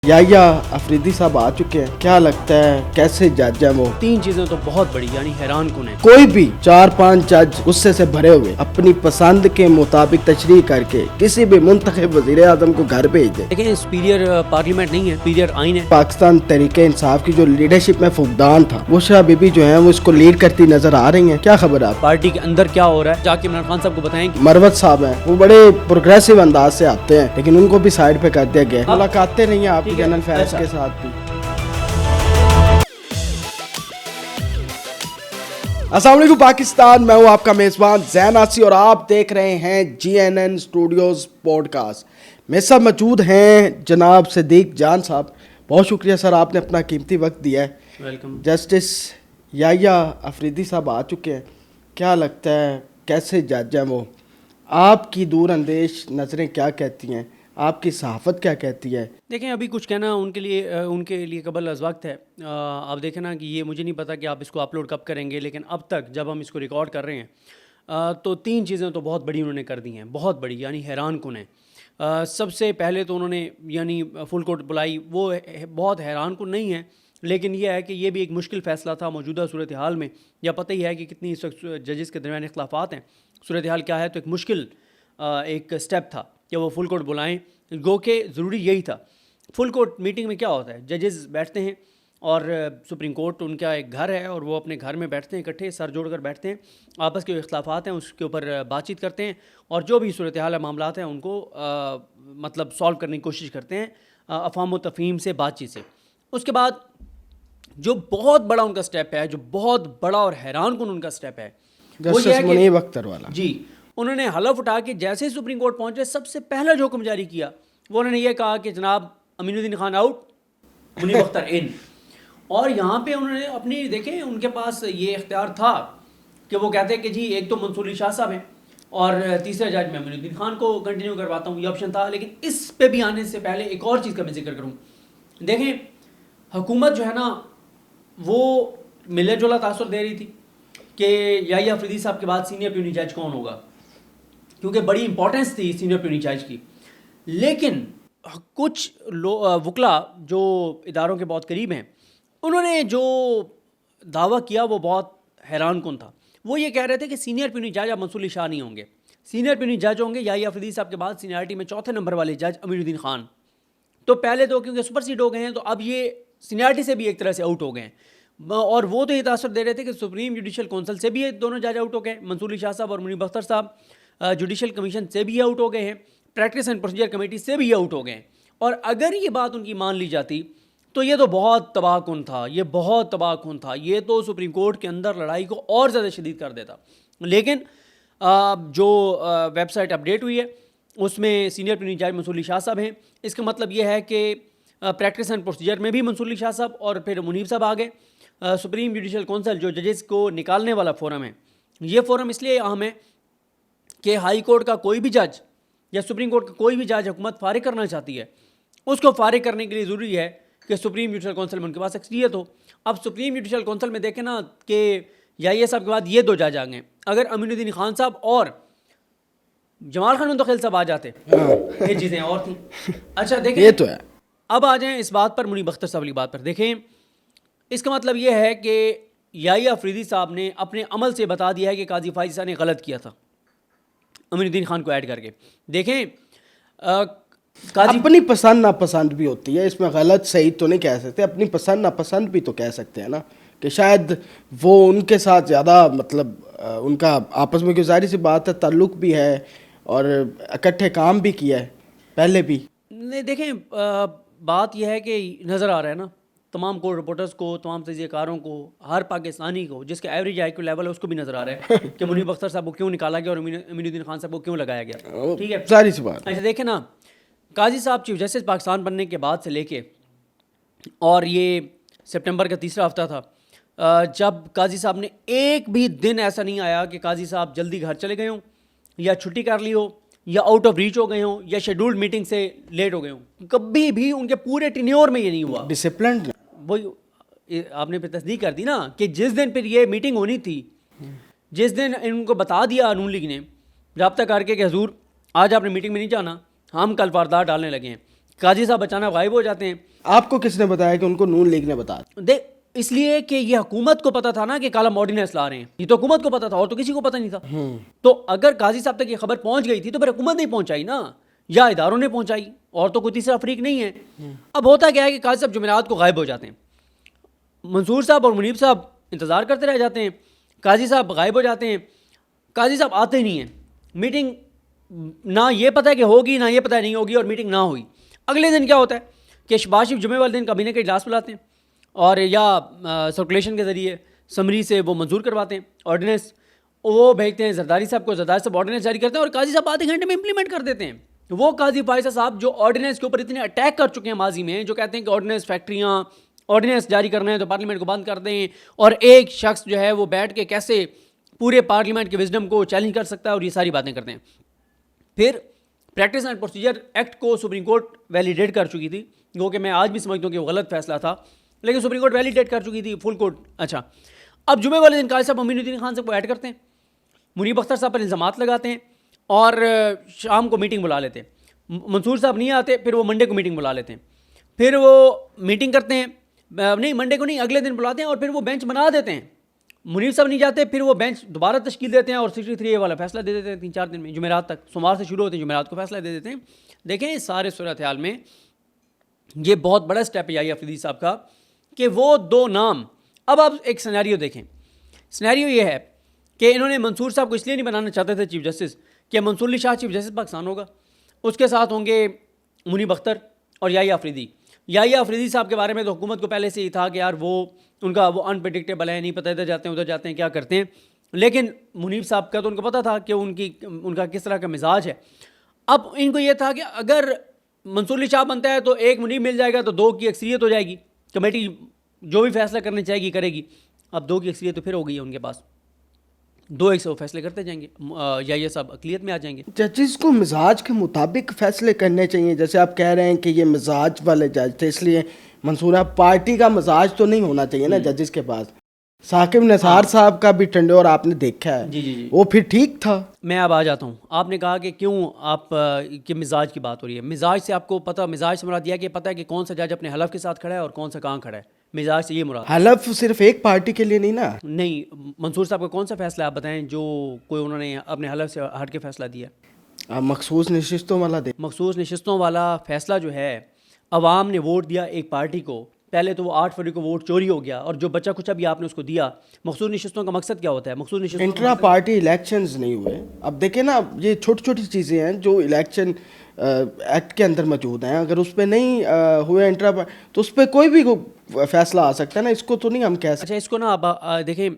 یحییٰ افریدی صاحب آ چکے ہیں، کیا لگتا ہے کیسے جج ہیں وہ؟ تین چیزیں تو بہت بڑی یعنی حیران کن ہیں۔ کوئی بھی 4-5 جج غصے سے بھرے ہوئے اپنی پسند کے مطابق تشریح کر کے کسی بھی منتخب وزیر اعظم کو گھر بھیج دیں۔ لیکن سپیریئر پارلیمنٹ نہیں ہے، سپیریئر آئین ہے۔ پاکستان تحریک انصاف کی جو لیڈرشپ میں فقدان تھا، بشریٰ بی بی جو ہیں وہ اس کو لیڈ کرتی نظر آ رہی ہیں، کیا خبر آپ؟ پارٹی کے اندر کیا ہو رہا ہے جا کے عمران خان صاحب کو بتائیں کہ مروت صاحب ہیں، وہ بڑے پروگریسو انداز سے آتے ہیں لیکن ان کو بھی سائیڈ پہ کر دیا گیا۔ ملاقاتیں نہیں ہیں آپ کی جنرل فیض کے ساتھ بھی۔ السلام علیکم پاکستان، میں ہوں آپ کا میزبان زین آسی اور آپ دیکھ رہے ہیں GNN اسٹوڈیوز پوڈ کاسٹ۔ میرے ساتھ موجود ہیں جناب صدیق جان صاحب، بہت شکریہ سر، آپ نے اپنا قیمتی وقت دیا ہے۔ ویلکم۔ جسٹس یحییٰ افریدی صاحب آ چکے ہیں، کیا لگتا ہے کیسے جج ہیں وہ؟ آپ کی دور اندیش نظریں کیا کہتی ہیں، آپ کی صحافت کیا کہتی ہے؟ دیکھیں ابھی کچھ کہنا ان کے لیے قبل از وقت ہے۔ آپ دیکھیں نا کہ یہ مجھے نہیں پتا کہ آپ اس کو اپلوڈ کب کریں گے، لیکن اب تک جب ہم اس کو ریکارڈ کر رہے ہیں تو تین چیزیں تو بہت بڑی انہوں نے کر دی ہیں، بہت بڑی یعنی حیران کن ہیں۔ سب سے پہلے تو انہوں نے یعنی فل کورٹ بلائی، وہ بہت حیران کن نہیں ہے، لیکن یہ ہے کہ یہ بھی ایک مشکل فیصلہ تھا موجودہ صورتحال میں۔ یا پتہ ہی ہے کہ کتنی اس وقت ججز کے درمیان اختلافات ہیں، صورتحال کیا ہے، تو ایک مشکل ایک سٹیپ تھا کہ وہ فل کورٹ بلائیں، گو کہ ضروری یہی تھا۔ فل کورٹ میٹنگ میں کیا ہوتا ہے، ججز بیٹھتے ہیں اور سپریم کورٹ ان کا ایک گھر ہے اور وہ اپنے گھر میں بیٹھتے ہیں، اکٹھے سر جوڑ کر بیٹھتے ہیں، آپس کے جو اختلافات ہیں اس کے اوپر بات چیت کرتے ہیں اور جو بھی صورتحال معاملات ہیں ان کو مطلب سالو کرنے کی کوشش کرتے ہیں افہام و تفہیم سے، بات چیت سے۔ اس کے بعد جو بہت بڑا ان کا سٹیپ ہے، جو بہت بڑا اور حیران کن ان کا سٹیپ ہے، وہ یہ ہے کہ منیب اختر والا جی انہوں نے حلف اٹھا کے جیسے ہی سپریم کورٹ پہنچے سب سے پہلا جو حکم جاری کیا وہ انہوں نے یہ کہا کہ جناب امین الدین خان آؤٹ، منیب اختر ان۔ اور یہاں پہ انہوں نے اپنی دیکھیں ان کے پاس یہ اختیار تھا کہ وہ کہتے ہیں کہ جی ایک تو منصور علی شاہ صاحب ہیں اور تیسرا جج میں امین الدین خان کو کنٹینیو کرواتا ہوں، یہ آپشن تھا۔ لیکن اس پہ بھی آنے سے پہلے ایک اور چیز کا میں ذکر کروں۔ دیکھیں حکومت جو ہے نا وہ ملے جلا تاثر دے رہی تھی کہ یحییٰ افریدی صاحب کے بعد سینئر پیونی جج کون ہوگا، کیونکہ بڑی امپورٹنس تھی سینئر پیونی جج کی۔ لیکن کچھ وکلا جو اداروں کے بہت قریب ہیں انہوں نے جو دعویٰ کیا وہ بہت حیران کن تھا۔ وہ یہ کہہ رہے تھے کہ سینئر پیونی جج اب منصور علی شاہ نہیں ہوں گے، سینئر پیونی جج ہوں گے یحییٰ افریدی صاحب کے بعد سینئرٹی میں چوتھے نمبر والے جج امین الدین خان۔ تو پہلے تو کیونکہ سپر سیڈ ہو گئے ہیں تو اب یہ سینئرٹی سے بھی ایک طرح سے آؤٹ ہو گئے ہیں، اور وہ تو یہ تاثر دے رہے تھے کہ سپریم جوڈیشل کونسل سے بھی یہ دونوں جج آؤٹ ہو گئے، منصور علی شاہ صاحب اور منیب اختر صاحب، جوڈیشل کمیشن سے بھی آؤٹ ہو گئے ہیں، پریکٹس اینڈ پروسیجر کمیٹی سے بھی آؤٹ ہو گئے ہیں۔ اور اگر یہ بات ان کی مان لی جاتی تو یہ تو بہت تباہ کن تھا، یہ بہت تباہ کن تھا، یہ تو سپریم کورٹ کے اندر لڑائی کو اور زیادہ شدید کر دیتا۔ لیکن جو ویب سائٹ اپڈیٹ ہوئی ہے اس میں سینئر پیونی جج منصور علی شاہ صاحب ہیں، اس کا مطلب یہ ہے کہ پریکٹس اینڈ پروسیجر میں بھی منصور علی شاہ صاحب اور پھر منیب صاحب آ گئے۔ سپریم جوڈیشل کونسل جو ججز کو نکالنے والا فورم ہے، یہ فورم اس لیے اہم ہے کہ ہائی کورٹ کا کوئی بھی جج یا سپریم کورٹ کا کوئی بھی جج حکومت فارغ کرنا چاہتی ہے، اس کو فارغ کرنے کے لیے ضروری ہے کہ سپریم جوڈیشل کونسل میں ان کے پاس اکثریت ہو۔ اب سپریم جوڈیشل کونسل میں دیکھیں نا کہ یحییٰ صاحب کے بعد یہ دو جج آ گئے، اگر امین الدین خان صاحب اور جمال خان منتخل صاحب آ جاتے یہ چیزیں اور تھیں۔ اچھا دیکھیں یہ تو ہے۔ اب آ جائیں اس بات پر، منیب اختر صاحب والی بات پر۔ دیکھیں اس کا مطلب یہ ہے کہ یحییٰ افریدی صاحب نے اپنے عمل سے بتا دیا ہے کہ قاضی فائز صاحب نے غلط کیا تھا امین الدین خان کو ایڈ کر کے۔ دیکھیں اپنی پسند ناپسند بھی ہوتی ہے، اس میں غلط صحیح تو نہیں کہہ سکتے، اپنی پسند ناپسند بھی تو کہہ سکتے ہیں نا، کہ شاید وہ ان کے ساتھ زیادہ مطلب ان کا آپس میں ظاہر سی بات ہے تعلق بھی ہے اور اکٹھے کام بھی کیا ہے پہلے بھی۔ نہیں دیکھیں بات یہ ہے کہ نظر آ رہا ہے نا تمام کورٹ رپورٹرز کو، تمام تجزیہ کاروں کو، ہر پاکستانی کو جس کا ایوریج آئی کیو لیول ہے اس کو بھی نظر آ رہا ہے کہ منیب اختر صاحب کو کیوں نکالا گیا اور امین الدین خان صاحب کو کیوں لگایا گیا۔ ٹھیک ہے، ساری سی بات۔ اچھا دیکھیں نا قاضی صاحب چیف جسٹس پاکستان بننے کے بعد سے لے کے، اور یہ سپٹمبر کا تیسرا ہفتہ تھا جب قاضی صاحب نے ایک بھی دن ایسا نہیں آیا کہ قاضی صاحب جلدی گھر چلے گئے ہوں یا چھٹی کر لی ہو یا آؤٹ آف ریچ ہو گئے ہوں یا شیڈولڈ میٹنگ سے لیٹ ہو گئے ہوں، کبھی بھی ان کے پورے ٹینیور میں یہ نہیں ہوا۔ ڈسپلنڈ وہی آپ نے پھر تصدیق کر دی نا کہ جس دن پھر یہ میٹنگ ہونی تھی، جس دن ان کو بتا دیا نون لیگ نے رابطہ کر کے کہ حضور آج آپ نے میٹنگ میں نہیں جانا، ہم کل واردات ڈالنے لگے ہیں، قاضی صاحب اچانک غائب ہو جاتے ہیں. آپ کو کس نے بتایا کہ ان کو نون لیگ نے بتایا؟ اس لیے کہ یہ حکومت کو پتا تھا نا کہ کالم آرڈیننس لا رہے ہیں, یہ تو حکومت کو پتا تھا اور تو کسی کو پتا نہیں تھا. تو اگر قاضی صاحب تک یہ خبر پہنچ گئی تھی تو پھر حکومت نہیں پہنچائی نا, یا اداروں نے پہنچائی, اور تو کوئی تیسرا فریق نہیں ہے. اب ہوتا کیا ہے کہ قاضی صاحب جمعرات کو غائب ہو جاتے ہیں, منصور صاحب اور منیب صاحب انتظار کرتے رہ جاتے ہیں, قاضی صاحب غائب ہو جاتے ہیں, قاضی صاحب آتے ہی نہیں ہیں. میٹنگ نہ یہ پتہ ہے کہ ہوگی نہ یہ پتہ نہیں ہوگی, اور میٹنگ نہ ہوئی. اگلے دن کیا ہوتا ہے کہ شہباز شریف جمعے والے دن کابینہ کا اجلاس بلاتے ہیں اور یا سرکولیشن کے ذریعے سمری سے وہ منظور کرواتے ہیں آرڈیننس, وہ بھیجتے ہیں زرداری صاحب کو, زرداری صاحب آرڈیننس جاری کرتے ہیں اور قاضی صاحب آدھے گھنٹے میں امپلیمنٹ کر دیتے ہیں. وہ قاضی فائزہ صاحب جو آرڈیننس کے اوپر اتنے اٹیک کر چکے ہیں ماضی میں, جو کہتے ہیں کہ آرڈیننس فیکٹریاں آرڈیننس جاری کرنا ہے تو پارلیمنٹ کو بند کر دیں, اور ایک شخص جو ہے وہ بیٹھ کے کیسے پورے پارلیمنٹ کے وزڈم کو چیلنج کر سکتا ہے, اور یہ ساری باتیں کرتے ہیں. پھر پریکٹس اینڈ پروسیجر ایکٹ کو سپریم کورٹ ویلیڈیٹ کر چکی تھی, جو کہ میں آج بھی سمجھتا ہوں کہ وہ غلط فیصلہ تھا, لیکن سپریم کورٹ ویلیڈیٹ کر چکی تھی فل کورٹ. اچھا, اب جمعے والے دن قاضی صاحب امین الدین خان صاحب کو ایڈ کرتے ہیں, منیب اختر صاحب پر الزامات لگاتے ہیں, اور شام کو میٹنگ بلا لیتے ہیں. منصور صاحب نہیں آتے, پھر وہ منڈے کو میٹنگ بلا لیتے ہیں, پھر وہ میٹنگ کرتے ہیں, نہیں منڈے کو نہیں اگلے دن بلاتے ہیں, اور پھر وہ بینچ بنا دیتے ہیں. منیب صاحب نہیں جاتے, پھر وہ بینچ دوبارہ تشکیل دیتے ہیں اور 63A والا فیصلہ دے دیتے ہیں 3-4 دن میں, جمعرات تک, سوموار سے شروع ہوتے ہیں, جمعرات کو فیصلہ دے دیتے ہیں. دیکھیں اس سارے صورتحال میں یہ بہت بڑا اسٹیپ ہے یحییٰ آفریدی صاحب کا کہ وہ دو نام. اب آپ ایک سینیریو دیکھیں, سینیریو یہ ہے کہ انہوں نے منصور صاحب کو اس لیے نہیں بنانا چاہتے تھے چیف جسٹس کہ منصور علی شاہ چیف جسٹس پاکستان ہوگا, اس کے ساتھ ہوں گے منیب اختر اور یحییٰ آفریدی. یحییٰ آفریدی صاحب کے بارے میں تو حکومت کو پہلے سے ہی تھا کہ یار وہ ان کا وہ انپریڈکٹیبل ہے, نہیں پتہ ادھر جاتے ہیں ادھر جاتے ہیں کیا کرتے ہیں, لیکن منیب صاحب کا تو ان کو پتہ تھا کہ ان کا کس طرح کا مزاج ہے. اب ان کو یہ تھا کہ اگر منصور علی شاہ بنتا ہے تو ایک منیب مل جائے گا تو 2 کی اکثریت ہو جائے گی, کمیٹی جو بھی فیصلہ کرنے چاہے گی کرے گی. اب 2 کی اکثریت تو پھر ہو گئی ہے ان کے پاس, 2-1 سے وہ فیصلے کرتے جائیں گے, یا یہ سب اقلیت میں آ جائیں گے. ججز کو مزاج کے مطابق فیصلے کرنے چاہیے, جیسے آپ کہہ رہے ہیں کہ یہ مزاج والے جج تھے, اس لیے منصورہ پارٹی کا مزاج تو نہیں ہونا چاہیے نا ججز کے پاس. ثاقب نثار صاحب کا بھی ٹنڈور آپ نے دیکھا ہے, جی وہ پھر ٹھیک تھا. میں اب آ جاتا ہوں, آپ نے کہا کہ کیوں آپ کے مزاج کی بات ہو رہی ہے. مزاج سے آپ کو پتہ, مزاج سے مراد یہ کہ پتہ ہے کہ کون سا جج اپنے حلف کے ساتھ کھڑا ہے اور کون سا کہاں کھڑا ہے. مزاج سے یہ مراد, حلف صرف ایک پارٹی کے لیے نہیں نا. نہیں, منصور صاحب کا کون سا فیصلہ آپ بتائیں جو کوئی انہوں نے اپنے حلف سے ہٹ کے فیصلہ دیا؟ مخصوص نشستوں والا مخصوص نشستوں والا فیصلہ جو ہے, عوام نے ووٹ دیا ایک پارٹی کو, پہلے تو وہ 8 فروری کو ووٹ چوری ہو گیا, اور جو بچہ کچھ ابھی آپ نے اس کو دیا. مخصوص نشستوں کا مقصد کیا ہوتا ہے؟ مخصوص نشستوں انٹرا پارٹی الیکشنز نہیں ہوئے. اب دیکھیں نا, یہ چھوٹی چھوٹی چیزیں ہیں جو الیکشن ایکٹ کے اندر موجود ہیں, اگر اس پہ نہیں ہوئے انٹرا تو اس پہ کوئی بھی فیصلہ آ سکتا ہے نا, اس کو تو نہیں ہم کہہ سکتے. اچھا, اس کو نا آپ دیکھیں,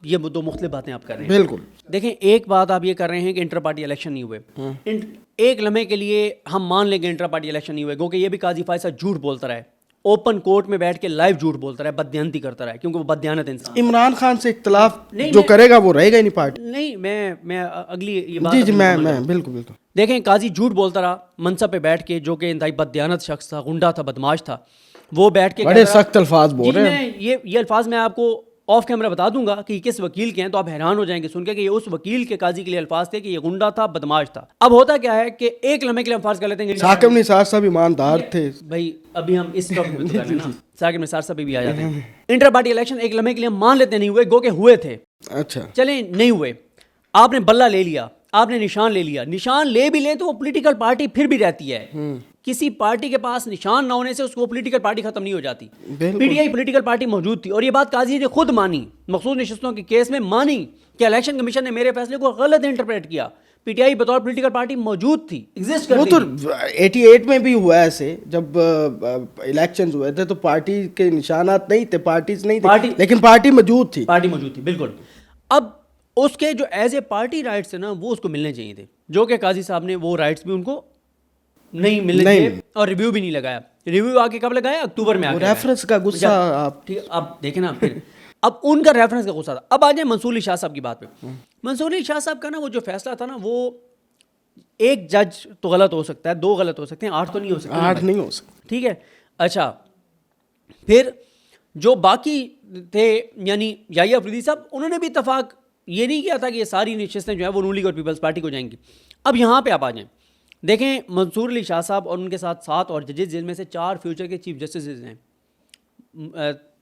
یہ 2 مختلف باتیں آپ کر رہے ہیں. بالکل دیکھیں, ایک بات آپ یہ کر رہے ہیں کہ انٹر پارٹی الیکشن نہیں ہوئے. ایک لمحے کے لیے ہم مان لیں گے انٹر پارٹی الیکشن نہیں ہوئے, کیونکہ یہ بھی قاضی فائز صاحب جھوٹ بولتا رہا ہے, اوپن کورٹ میں بیٹھ کے لائیو جھوٹ بولتا رہا ہے, بددیانتی کرتا رہا ہے, کیونکہ وہ بددیانت انسان. عمران خان سے اختلاف جو کرے گا وہ رہے گا ہی نہیں پارٹی. نہیں, میں اگلی یہ بات, جی میں بالکل. دیکھیں, قاضی جھوٹ بولتا رہا منصب پہ بیٹھ کے, جو کہ انتہائی بددیانت شخص تھا, غنڈہ تھا, بدماش تھا, وہ بیٹھ کے بڑے سخت الفاظ بول رہے ہیں. یہ الفاظ میں آپ کو آف کیمرہ بتا دوں گا کہ یہ کس وکیل کے ہیں, تو آپ حیران ہو جائیں گے سن کے کہ یہ اس وکیل کے قاضی کے لیے الفاظ تھے کہ یہ غنڈہ تھا, بدماش تھا. اب ہوتا کیا ہے کہ ایک لمحے کے لیے ہم فرض کر لیتے ہیں کہ ثاقب نثار صاحب ایماندار تھے. بھائی ابھی ہم اس ٹاپک پہ کر رہے ہیں نا, ثاقب نثار صاحب بھی آ جاتے ہیں. انٹر پارٹی الیکشن ایک لمحے کے لیے ہم مان لیتے نہیں ہوئے, گو کہ ہوئے تھے. اچھا چلیں نہیں ہوئے, آپ نے بلہ لے لیا, آپ نے نشان لے لیا. نشان لے بھی لیں تو وہ پولیٹیکل پارٹی پھر بھی رہتی ہے. کسی پارٹی کے پاس نشان نہ ہونے سے اس کو پولیٹیکل پارٹی ختم نہیں ہو جاتی. P T I political party موجود تھی, اور یہ بات قاضی نے خود مانی, مخصوص نشستوں کے کیس میں مانی کہ الیکشن کمیشن نے میرے فیصلے کو غلط انٹرپریٹ کیا. پی ٹی آئی بطور پولیٹیکل پارٹی موجود تھی, ایگزسٹ کرتی تھی. وہ تو 88 میں بھی ہوا ایسے, جب الیکشنز ہوئے تھے تو پارٹی کے نشانات نہیں تھے, پارٹیز نہیں تھی, لیکن پارٹی موجود تھی. بالکل. اب اس کے جو ایز اے پارٹی رائٹس ہیں نا, وہ اس کو ملنے چاہیے تھے, جو کہ قاضی صاحب نے وہ رائٹس بھی ان کو نہیں ملنے چاہیے, اور ریویو بھی نہیں لگایا. ریویو آ کے کب لگایا؟ اکتوبر میں. ریفرنس کا غصہ آپ ٹھیک, اب دیکھیں نا, پھر اب ان کا ریفرنس کا غصہ تھا. اب آ جائیں منصور علی شاہ صاحب کی بات پہ. منصور علی شاہ صاحب کا نا وہ جو فیصلہ تھا نا, وہ ایک جج تو غلط ہو سکتا ہے, 2 غلط ہو سکتے ہیں, 8 تو نہیں ہو سکتے. 8 نہیں ہو سکتے, ٹھیک ہے. اچھا, پھر جو باقی تھے یعنی یحییٰ آفریدی صاحب, انہوں نے بھی اتفاق یہ نہیں کیا تھا کہ یہ ساری نشستیں جو ہیں وہ نون لیگ اور پیپلز پارٹی کو جائیں گی. اب یہاں پہ آپ آ جائیں, دیکھیں منصور علی شاہ صاحب اور ان کے ساتھ 7 اور ججز، جن میں سے 4 فیوچر کے چیف جسٹسز ہیں،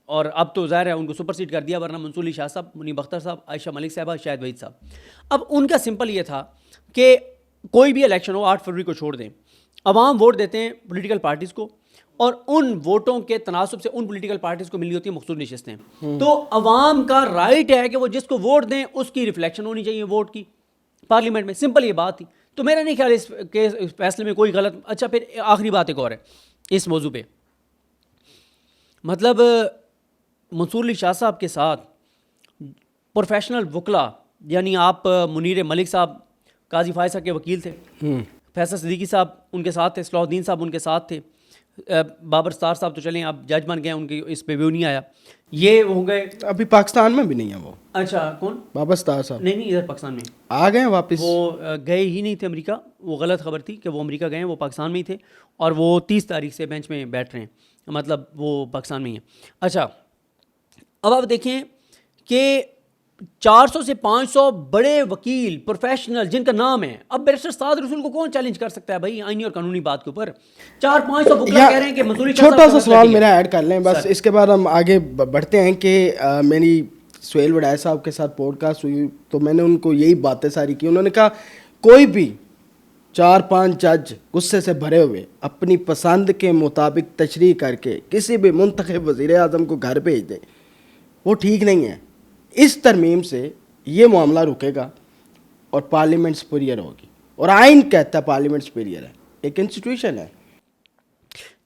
اور اب تو ظاہر ہے ان کو سپر سیڈ کر دیا، ورنہ منصور علی شاہ صاحب، منیب اختر صاحب، عائشہ ملک صاحبہ، شاہد وحید صاحب. اب ان کا سمپل یہ تھا کہ کوئی بھی الیکشن ہو 8 فروری کو چھوڑ دیں، عوام ووٹ دیتے ہیں پولیٹیکل پارٹیز کو، اور ان ووٹوں کے تناسب سے ان پولیٹیکل پارٹیز کو ملی ہوتی ہیں مخصوص نشستیں. تو عوام کا رائٹ ہے کہ وہ جس کو ووٹ دیں اس کی ریفلیکشن ہونی چاہیے ووٹ کی پارلیمنٹ میں. سمپل یہ بات تھی. تو میرا نہیں خیال اس فیصلے میں کوئی غلط. اچھا پھر آخری بات ایک اور ہے اس موضوع پہ، مطلب منصور علی شاہ صاحب کے ساتھ پروفیشنل وکلا، یعنی آپ منیر ملک صاحب قاضی فائز صاحب کے وکیل تھے، فیصل صدیقی صاحب ان کے ساتھ تھے، صلاح الدین صاحب ان کے ساتھ تھے، بابر ستار صاحب تو چلیں آپ جج بن گئے، ان کی اس پہ ویو نہیں آیا. یہ ہو گئے ابھی پاکستان میں بھی نہیں ہے وہ. اچھا کون؟ بابر ستار صاحب نہیں ادھر پاکستان میں آ گئے واپس. وہ گئے ہی نہیں تھے امریکہ، وہ غلط خبر تھی کہ وہ امریکہ گئے ہیں، وہ پاکستان میں ہی تھے، اور وہ 30 تاریخ سے بینچ میں بیٹھ رہے ہیں، مطلب وہ پاکستان میں ہی ہیں. اچھا اب آپ دیکھیں کہ 400 سے 500 بڑے وکیل پروفیشنل جن کا نام ہے، اب بیرسٹر سعد رسول کو کون چیلنج کر سکتا ہے بھائی آئینی اور قانونی بات کے اوپر؟ 400-500 وکلا کہہ رہے ہیں کہ منصور علی شاہ صاحب. چھوٹا سا سوال میرا ایڈ کر لیں بس، اس کے بعد ہم آگے بڑھتے ہیں کہ میری سہیل وڈائے صاحب کے ساتھ پوڈ کاسٹ ہوئی تو میں نے ان کو یہی باتیں ساری کی. انہوں نے کہا کوئی بھی 4-5 جج غصے سے بھرے ہوئے اپنی پسند کے مطابق تشریح کر کے کسی بھی منتخب وزیر اعظم کو گھر بھیج دیں، وہ ٹھیک نہیں ہے. اس ترمیم سے یہ معاملہ رکے گا اور پارلیمنٹ سپیریئر ہوگی، اور آئین کہتا ہے پارلیمنٹ سپیریئر ہے، ایک انسٹیٹیوشن ہے.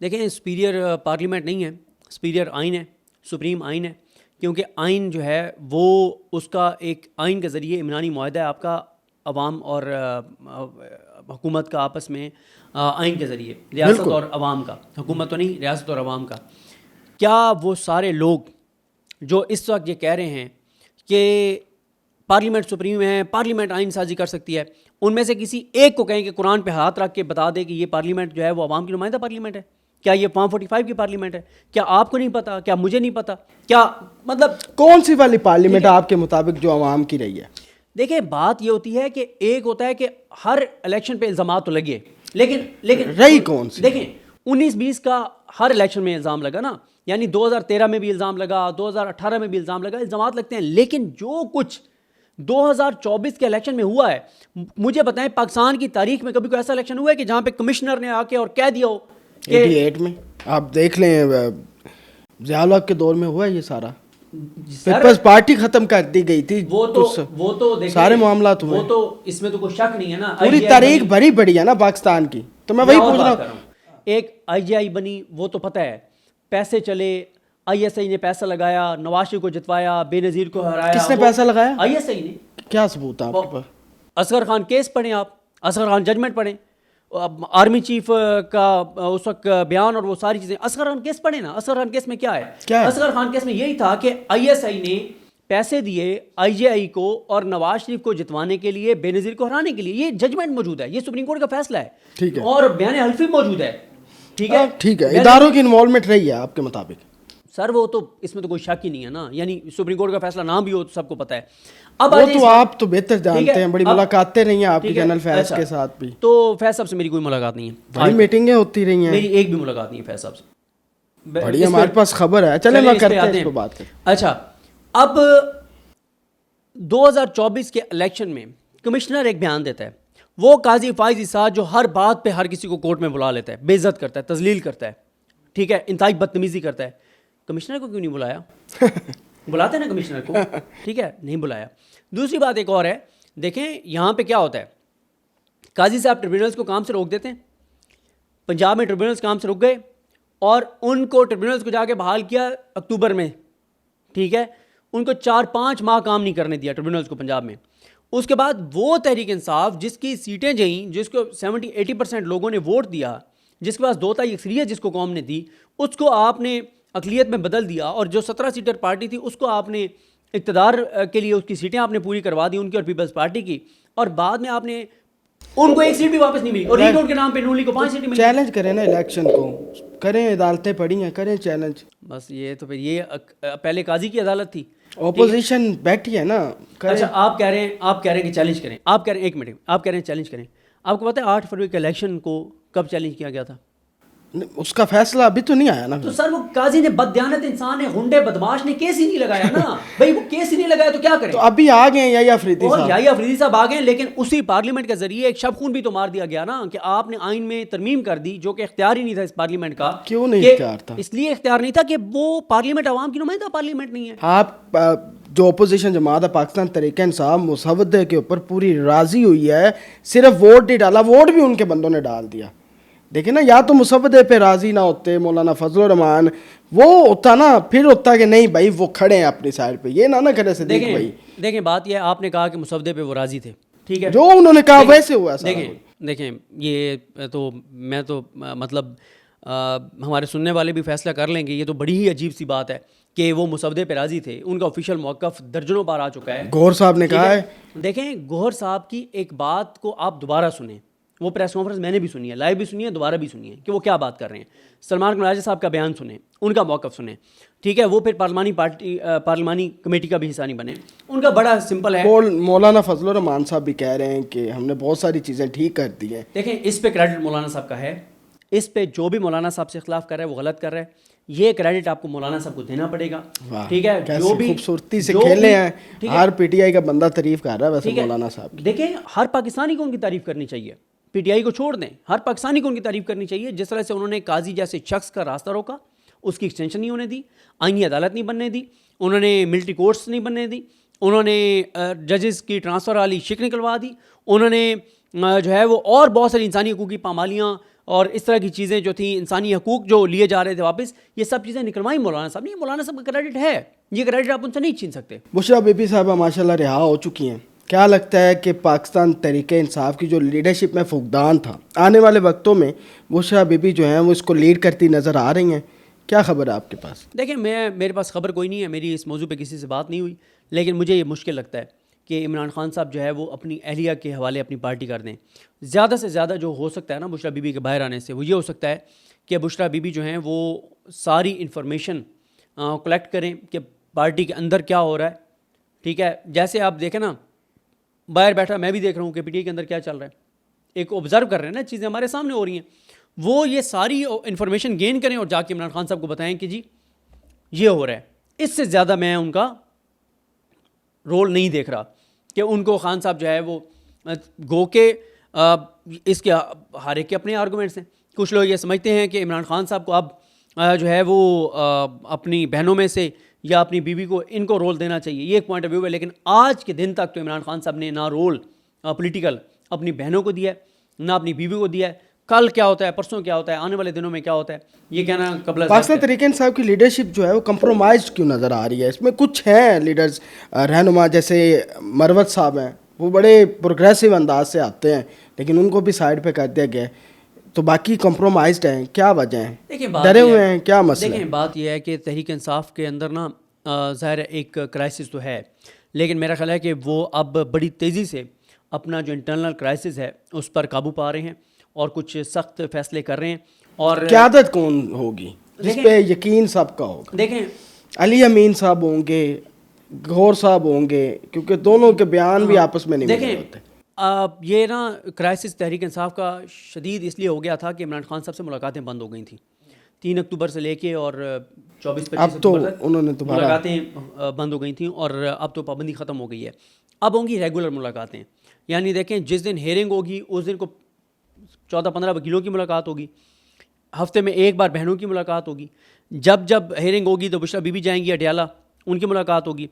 دیکھیں سپیریئر پارلیمنٹ نہیں ہے، سپیریئر آئین ہے، سپریم آئین ہے، کیونکہ آئین جو ہے وہ اس کا ایک آئین کے ذریعے امنانی معاہدہ ہے آپ کا عوام اور حکومت کا آپس میں، آئین کے ذریعے ریاست اور عوام کا، حکومت تو نہیں ریاست اور عوام کا. کیا وہ سارے لوگ جو اس وقت یہ کہہ رہے ہیں کہ پارلیمنٹ سپریم ہے، پارلیمنٹ آئین سازی کر سکتی ہے، ان میں سے کسی ایک کو کہیں کہ قرآن پہ ہاتھ رکھ کے بتا دے کہ یہ پارلیمنٹ جو ہے وہ عوام کی نمائندہ پارلیمنٹ ہے؟ کیا یہ فارم 45 کی پارلیمنٹ ہے؟ کیا آپ کو نہیں پتا؟ کیا مجھے نہیں پتا؟ کیا مطلب کون سی والی پارلیمنٹ آپ کے مطابق جو عوام کی رہی ہے؟ دیکھیں بات یہ ہوتی ہے کہ ایک ہوتا ہے کہ ہر الیکشن پہ الزامات تو لگے، لیکن رہی کون سی؟ دیکھیں 19-20 کا ہر الیکشن میں الزام لگا نا، یعنی 2013 میں بھی الزام لگا، 2018 میں بھی الزام لگا، الزامات لگتے ہیں. لیکن جو کچھ 2024 کے الیکشن میں ہوا ہے، مجھے بتائیں پاکستان کی تاریخ میں کبھی کوئی ایسا الیکشن ہوا ہے کہ جہاں پہ کمشنر نے آ کے اور کہہ دیا ہو کہ 88 میں آپ دیکھ لیں، ضیاء الحق کے دور میں ہوا ہے یہ سارا. پیپلز پارٹی ختم کر دی گئی تھی، وہ تو سارے معاملات ہوئے. وہ تو اس میں تو کوئی شک نہیں ہے نا، پوری تاریخ بھری پڑی ہے نا پاکستان کی. تو میں وہی پوچھ رہا ہوں، ایک آئی جی آئی بنی، وہ تو پتہ ہے پیسے چلے، آئی ایس آئی نے پیسہ لگایا، نواز شریف کو جتوایا، بے نظیر کو ہرایا. کس نے پیسہ لگایا؟ آئی ایس آئی نے. کیا ثبوت ہے آپ کے پاس؟ اصغر خان کیس پڑھیں، آپ اصغر خان ججمنٹ پڑھیں، آرمی چیف کا اس وقت بیان اور وہ ساری چیزیں. اصغر خان کیس پڑھیں نا. اصغر خان کیس میں کیا ہے؟ اصغر خان کیس میں یہی تھا کہ آئی ایس آئی نے پیسے دیے آئی جے آئی کو اور نواز شریف کو جتوانے کے لیے، بے نظیر کو ہرانے کے لیے. یہ ججمنٹ موجود ہے، یہ سپریم کورٹ کا فیصلہ ہے، اور بیان حلفی موجود ہے. ٹھیک ہے، اداروں کی انوالومنٹ رہی ہے آپ کے مطابق؟ سر وہ تو اس میں تو کوئی شک ہی نہیں ہے نا، یعنی سپریم کورٹ کا فیصلہ نہ بھی ہو تو سب کو پتہ ہے. اب وہ تو آپ تو بہتر جانتے ہیں، بڑی ملاقاتیں رہی ہیں آپ کی جنرل فیض کے ساتھ بھی. تو فیض صاحب سے میری کوئی ملاقات نہیں ہے، بڑی میٹنگیں ہوتی رہی ہیں. میری ایک بھی ملاقات نہیں ہے فیض صاحب سے. بڑی ہمارے پاس خبر ہے، چلیں میں کرتے ہیں اس پہ بات کریں. اچھا اب 2024 کے الیکشن میں کمشنر ایک بیان دیتا ہے، وہ قاضی فائز عیسیٰ جو ہر بات پہ ہر کسی کو کورٹ میں بلا لیتا ہے، بے عزت کرتا ہے، تذلیل کرتا ہے، ٹھیک ہے، انتہائی بدتمیزی کرتا ہے. کمشنر کو کیوں نہیں بلایا؟ بلاتے ہیں نا کمشنر کو، ٹھیک ہے، نہیں بلایا. دوسری بات ایک اور ہے، دیکھیں یہاں پہ کیا ہوتا ہے، قاضی صاحب ٹریبیونلز کو کام سے روک دیتے ہیں. پنجاب میں ٹریبیونلز کام سے رک گئے اور ان کو ٹریبیونلز کو جا کے بحال کیا اکتوبر میں، ٹھیک ہے، ان کو 4-5 ماہ کام نہیں کرنے دیا ٹریبیونلز کو پنجاب میں. اس کے بعد وہ تحریک انصاف جس کی سیٹیں جئیں، جس کو 70-80% لوگوں نے ووٹ دیا، جس کے پاس 2/3 اکثریت جس کو قوم نے دی، اس کو آپ نے اقلیت میں بدل دیا، اور جو 17 سیٹر پارٹی تھی اس کو آپ نے اقتدار کے لیے اس کی سیٹیں آپ نے پوری کروا دی، ان کی اور پیپلز پارٹی کی، اور بعد میں آپ نے ان کو ایک سیٹ بھی واپس نہیں ملی، اور ری نوٹ کے نام پہ نون لیگ کو 5 سیٹیں ملی. چیلنج کریں نا الیکشن کو، کریں، عدالتیں پڑی ہیں، کریں چیلنج. بس یہ تو پھر یہ پہلے قاضی کی عدالت تھی، اپوزیشن بیٹھی ہے نا. اچھا آپ کہہ رہے ہیں کہ چیلنج کریں، آپ کہہ رہے ہیں ایک منٹ، آپ کہہ رہے ہیں چیلنج کریں. آپ کو پتہ ہے 8 فروری کے الیکشن کو کب چیلنج کیا گیا تھا؟ اس کا فیصلہ ابھی تو نہیں آیا نا. تو سر وہ قاضی نے بددیانت انسان ہے, غنڈے بدماش نے کیس ہی نہیں لگایا نا بھائی, وہ کیس ہی نہیں لگایا تو کیا کریں. تو ابھی آ گئے یحییٰ افریدی اور صاحب, یحییٰ افریدی صاحب آ گئے, لیکن اسی پارلیمنٹ کے ذریعے ایک شب خون بھی تو مار دیا گیا نا کہ آپ نے آئین میں ترمیم کر دی, جو کہ اختیار ہی نہیں تھا اس پارلیمنٹ کا. کیوں نہیں اختیار تھا؟ اس لیے اختیار نہیں تھا کہ وہ پارلیمنٹ عوام کی نمائندہ پارلیمنٹ نہیں ہے. آپ جو اپوزیشن جماعت ہے پاکستان تحریک انصاف مسودے کے اوپر پوری راضی ہوئی ہے, صرف ووٹ نہیں ڈالا, ووٹ بھی ان کے بندوں نے ڈال دیا. دیکھیں نا, یا تو مسودے پہ راضی نہ ہوتے مولانا فضل الرحمان, وہ ہوتا نا پھر ہوتا کہ نہیں بھائی وہ کھڑے ہیں اپنی سائڈ پہ, یہ نہ کرے صدیق بھائی. دیکھیں بات یہ ہے, آپ نے کہا کہ مسودے پہ وہ راضی تھے, ٹھیک ہے, جو انہوں نے کہا ویسے ہوا. دیکھیں یہ تو میں تو مطلب ہمارے سننے والے بھی فیصلہ کر لیں گے, یہ تو بڑی ہی عجیب سی بات ہے کہ وہ مسودے پہ راضی تھے. ان کا آفیشیل موقف درجنوں بار آ چکا ہے. گوہر صاحب نے کہا ہے, دیکھیں گوہر صاحب کی ایک بات کو آپ دوبارہ سنیں, وہ پریس کانفرنس میں نے بھی سنی ہے, لائیو بھی سنی ہے, دوبارہ بھی سنی ہے کہ وہ کیا بات کر رہے ہیں. سلمان قمراجی صاحب کا بیان سنیں, ان کا موقف سنیں, ٹھیک ہے. وہ پھر پارلیمانی کمیٹی کا بھی حصہ نہیں بنے. ان کا بڑا سمپل ہے. مولانا فضل الرحمان صاحب بھی کہہ رہے ہیں کہ ہم نے بہت ساری چیزیں ٹھیک کر دی ہیں. دیکھیں اس پہ کریڈٹ مولانا صاحب کا ہے, اس پہ جو بھی مولانا صاحب سے اختلاف کر رہا ہے وہ غلط کر رہا ہے, یہ کریڈٹ آپ کو مولانا صاحب کو دینا پڑے گا, ٹھیک ہے. جو بھی خوبصورتی سے کھیلے ہیں, ہر پی ٹی آئی کا بندہ تعریف کر رہا ہے ویسے مولانا صاحب. دیکھیں ہر پاکستانی کو ان کی تعریف کرنی چاہیے, پی ٹی آئی کو چھوڑ دیں, ہر پاکستانی کو ان کی تعریف کرنی چاہیے. جس طرح سے انہوں نے قاضی جیسے شخص کا راستہ روکا, اس کی ایکسٹینشن نہیں ہونے دی, آئینی عدالت نہیں بننے دی, انہوں نے ملٹری کورٹس نہیں بننے دی, انہوں نے ججز کی ٹرانسفر والی شک نکلوا دی, انہوں نے جو ہے وہ اور بہت ساری انسانی حقوق کی پامالیاں اور اس طرح کی چیزیں جو تھیں, انسانی حقوق جو لیے جا رہے تھے واپس, یہ سب چیزیں نکلوائی مولانا صاحب نے. مولانا صاحب کا کریڈٹ ہے, یہ کریڈٹ آپ ان سے نہیں چھین سکتے. بشریٰ بی بی صاحبہ ماشاء اللہ رہا ہو چکی ہیں. کیا لگتا ہے کہ پاکستان تحریک انصاف کی جو لیڈرشپ میں فقدان تھا, آنے والے وقتوں میں بشریٰ بی بی جو ہیں وہ اس کو لیڈ کرتی نظر آ رہی ہیں؟ کیا خبر ہے آپ کے پاس؟ دیکھیں میرے پاس خبر کوئی نہیں ہے, میری اس موضوع پہ کسی سے بات نہیں ہوئی, لیکن مجھے یہ مشکل لگتا ہے کہ عمران خان صاحب جو ہے وہ اپنی اہلیہ کے حوالے اپنی پارٹی کر دیں. زیادہ سے زیادہ جو ہو سکتا ہے نا بشریٰ بی بی کے باہر آنے سے, وہ یہ ہو سکتا ہے کہ بشریٰ بی بی جو ہیں وہ ساری انفارمیشن کلیکٹ کریں کہ پارٹی کے اندر کیا ہو رہا ہے, ٹھیک ہے. جیسے آپ دیکھیں نا, باہر بیٹھا میں بھی دیکھ رہا ہوں کہ پی ٹی آئی کے اندر کیا چل رہا ہے, ایک آبزرو کر رہے ہیں نا, چیزیں ہمارے سامنے ہو رہی ہیں. وہ یہ ساری انفارمیشن گین کریں اور جا کے عمران خان صاحب کو بتائیں کہ جی یہ ہو رہا ہے. اس سے زیادہ میں ان کا رول نہیں دیکھ رہا کہ ان کو خان صاحب جو ہے وہ گو کے اس کے ہر ایک کے اپنے آرگومنٹس ہیں. کچھ لوگ یہ سمجھتے ہیں کہ عمران خان صاحب کو اب جو ہے وہ اپنی بہنوں میں سے یا اپنی بیوی کو ان کو رول دینا چاہیے, یہ ایک پوائنٹ آف ویو ہے. لیکن آج کے دن تک تو عمران خان صاحب نے نہ رول پولیٹیکل اپنی بہنوں کو دیا ہے, نہ اپنی بیوی کو دیا ہے. کل کیا ہوتا ہے, پرسوں کیا ہوتا ہے, آنے والے دنوں میں کیا ہوتا ہے, یہ کہنا قبل. پاکستان تحریک انصاف کی لیڈرشپ جو ہے وہ کمپرومائزڈ کیوں نظر آ رہی ہے؟ اس میں کچھ ہیں لیڈرز رہنما جیسے مروت صاحب ہیں, وہ بڑے پروگریسو انداز سے آتے ہیں, لیکن ان کو بھی سائڈ پہ کر دیا گیا ہے, تو باقی کمپرومائزڈ ہیں. کیا وجہ ہیں, ڈرے ہوئے ہیں, کیا مسئلہ ہے؟ دیکھیں بات یہ ہے کہ تحریک انصاف کے اندر نا ظاہر ایک کرائسس تو ہے, لیکن میرا خیال ہے کہ وہ اب بڑی تیزی سے اپنا جو انٹرنل کرائسس ہے اس پر قابو پا رہے ہیں اور کچھ سخت فیصلے کر رہے ہیں. اور قیادت کون ہوگی جس پہ یقین سب کا ہوگا؟ دیکھیں علی امین صاحب ہوں گے, گوہر صاحب ہوں گے, کیونکہ دونوں کے بیان بھی آپس میں نہیں مل ہوتے. یہ نا کرائسس تحریک انصاف کا شدید اس لیے ہو گیا تھا کہ عمران خان صاحب سے ملاقاتیں بند ہو گئی تھیں 3 اکتوبر سے لے کے, اور 24-25 اکتوبر تک انہوں نے ملاقاتیں بند ہو گئی تھیں, اور اب تو پابندی ختم ہو گئی ہے. اب ہوں گی ریگولر ملاقاتیں, یعنی دیکھیں جس دن ہیئرنگ ہوگی اس دن کو 14-15 وکیلوں کی ملاقات ہوگی, ہفتے میں ایک بار بہنوں کی ملاقات ہوگی. جب ہیئرنگ ہوگی تو بشریٰ بی بی جائیں گی اڈیالہ, ان کی ملاقات ہوگی,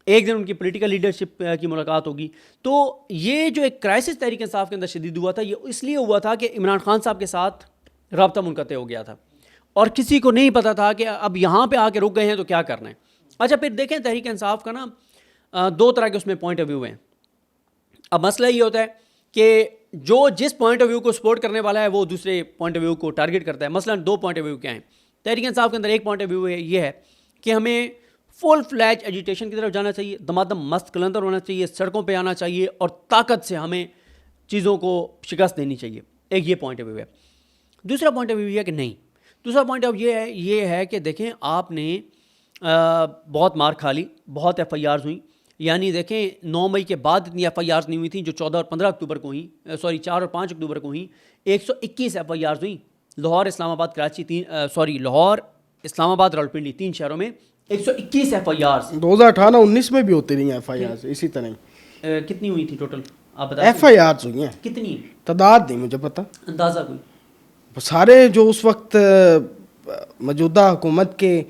ایک دن ان کی پولیٹیکل لیڈرشپ کی ملاقات ہوگی. تو یہ جو ایک کرائسس تحریک انصاف کے اندر شدید ہوا تھا, یہ اس لیے ہوا تھا کہ عمران خان صاحب کے ساتھ رابطہ منقطع ہو گیا تھا اور کسی کو نہیں پتا تھا کہ اب یہاں پہ آ کے رک گئے ہیں تو کیا کرنا ہے. اچھا پھر دیکھیں تحریک انصاف کا نا 2 طرح کے اس میں پوائنٹ آف ویو ہیں. اب مسئلہ یہ ہوتا ہے کہ جو جس پوائنٹ آف ویو کو سپورٹ کرنے والا ہے وہ دوسرے پوائنٹ آف ویو کو ٹارگٹ کرتا ہے. مثلا 2 پوائنٹ آف ویو کیا ہیں تحریک انصاف کے اندر؟ ایک پوائنٹ آف ویو یہ ہے کہ ہمیں فل فلیج ایجیٹیشن کی طرف جانا چاہیے, دمادم مست کلندر ہونا چاہیے, سڑکوں پہ آنا چاہیے اور طاقت سے ہمیں چیزوں کو شکست دینی چاہیے. ایک یہ پوائنٹ آف ویو ہے. دوسرا پوائنٹ آف ویو یہ ہے کہ نہیں, دوسرا پوائنٹ آف یہ ہے کہ دیکھیں آپ نے بہت مار کھا لی, بہت ایف آئی آرز ہوئیں, یعنی دیکھیں 9 مئی کے بعد اتنی ایف آئی آرز نہیں ہوئی تھیں جو 14 اور 15 اکتوبر کو ہوئیں, 4 اور 5 اکتوبر کو ہوئیں. 121 ایف آئی آرز ہوئیں لاہور, اسلام آباد, کراچی, لاہور, اسلام آباد, راولپنڈی, 3 شہروں میں 121 ایف آئی آرز. 2018-19 میں بھی ہوتی رہی ہیں ایف آئی آرز اسی طرح. کتنی ہوئی تھی ٹوٹل آپ بتا ایف آئی آرز ہوئی ہیں کتنی؟ تعداد نہیں مجھے پتا, اندازہ کوئی. سارے جو اس وقت موجودہ حکومت کے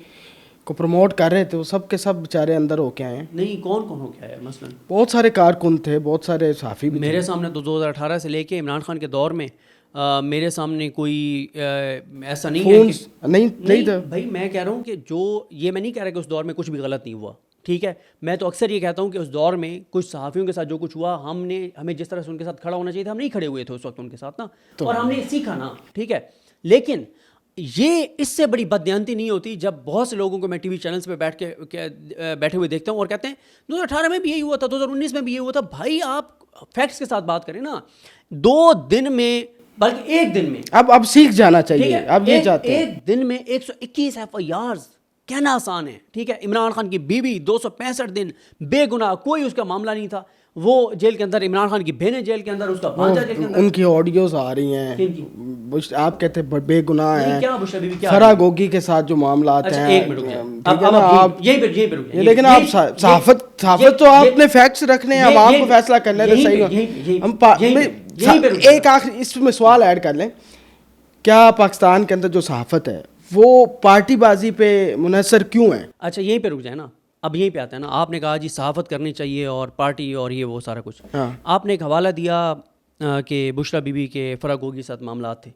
کو پروموٹ کر رہے تھے وہ سب کے سب بیچارے اندر ہو کے آئے ہیں. نہیں, کون کون ہو کے آیا مثلا؟ بہت سارے کارکن تھے, بہت سارے صحافی بھی. میرے سامنے تو 2018 سے لے کے عمران خان کے دور میں میرے سامنے کوئی ایسا نہیں ہے کہ نہیں تھا بھائی. میں کہہ رہا ہوں کہ جو یہ میں نہیں کہہ رہا کہ اس دور میں کچھ بھی غلط نہیں ہوا, ٹھیک ہے. میں تو اکثر یہ کہتا ہوں کہ اس دور میں کچھ صحافیوں کے ساتھ جو کچھ ہوا, ہمیں جس طرح سے ان کے ساتھ کھڑا ہونا چاہیے تھا, ہم نہیں کھڑے ہوئے تھے اس وقت ان کے ساتھ نا, اور ہم نے سیکھا نا, ٹھیک ہے. لیکن یہ اس سے بڑی بددیانتی نہیں ہوتی جب بہت سے لوگوں کو میں ٹی وی چینلز پہ بیٹھے ہوئے دیکھتا ہوں اور کہتے ہیں 2018 میں بھی یہی ہوا تھا, 2019 میں بھی یہی ہوا تھا. بھائی آپ فیکٹس کے ساتھ بات کریں نا. 2 دن میں, بلکہ 1 دن میں, اب سیکھ جانا چاہیے, اب یہ چاہتے ہیں. 1 دن میں 121 ایف آئی آرز کہنا آسان ہے, ٹھیک ہے. عمران خان کی بیوی 265 دن بے گناہ, کوئی اس کا معاملہ نہیں تھا, وہ جیل کے اندر, عمران خان کی بہنیں جیل کے اندر, اس کا بھانجا جیل کے اندر. ان کی آڈیوز آ رہی ہیں, آپ کہتے ہیں بے گناہ ہیں. کیا بشرا بی بی کیا فرا گوگی کے ساتھ جو معاملات ہیں, ایک منٹ رک جائیں, یہی پہ رک جائیں. لیکن آپ صحافت تو آپ نے فیکٹس رکھنے ہیں, عوام کو فیصلہ کرنے تو صحیح. ایک آخری اس میں سوال ایڈ کر لیں, کیا پاکستان کے اندر جو صحافت ہے وہ پارٹی بازی پہ منحصر کیوں ہے؟ اچھا یہیں پہ رک جائیں نا, اب یہیں پہ آتا ہے نا. آپ نے کہا جی صحافت کرنی چاہیے اور پارٹی اور یہ وہ سارا کچھ. آپ نے ایک حوالہ دیا کہ بشرا بی بی کے فرا گوگی کے ساتھ معاملات تھے,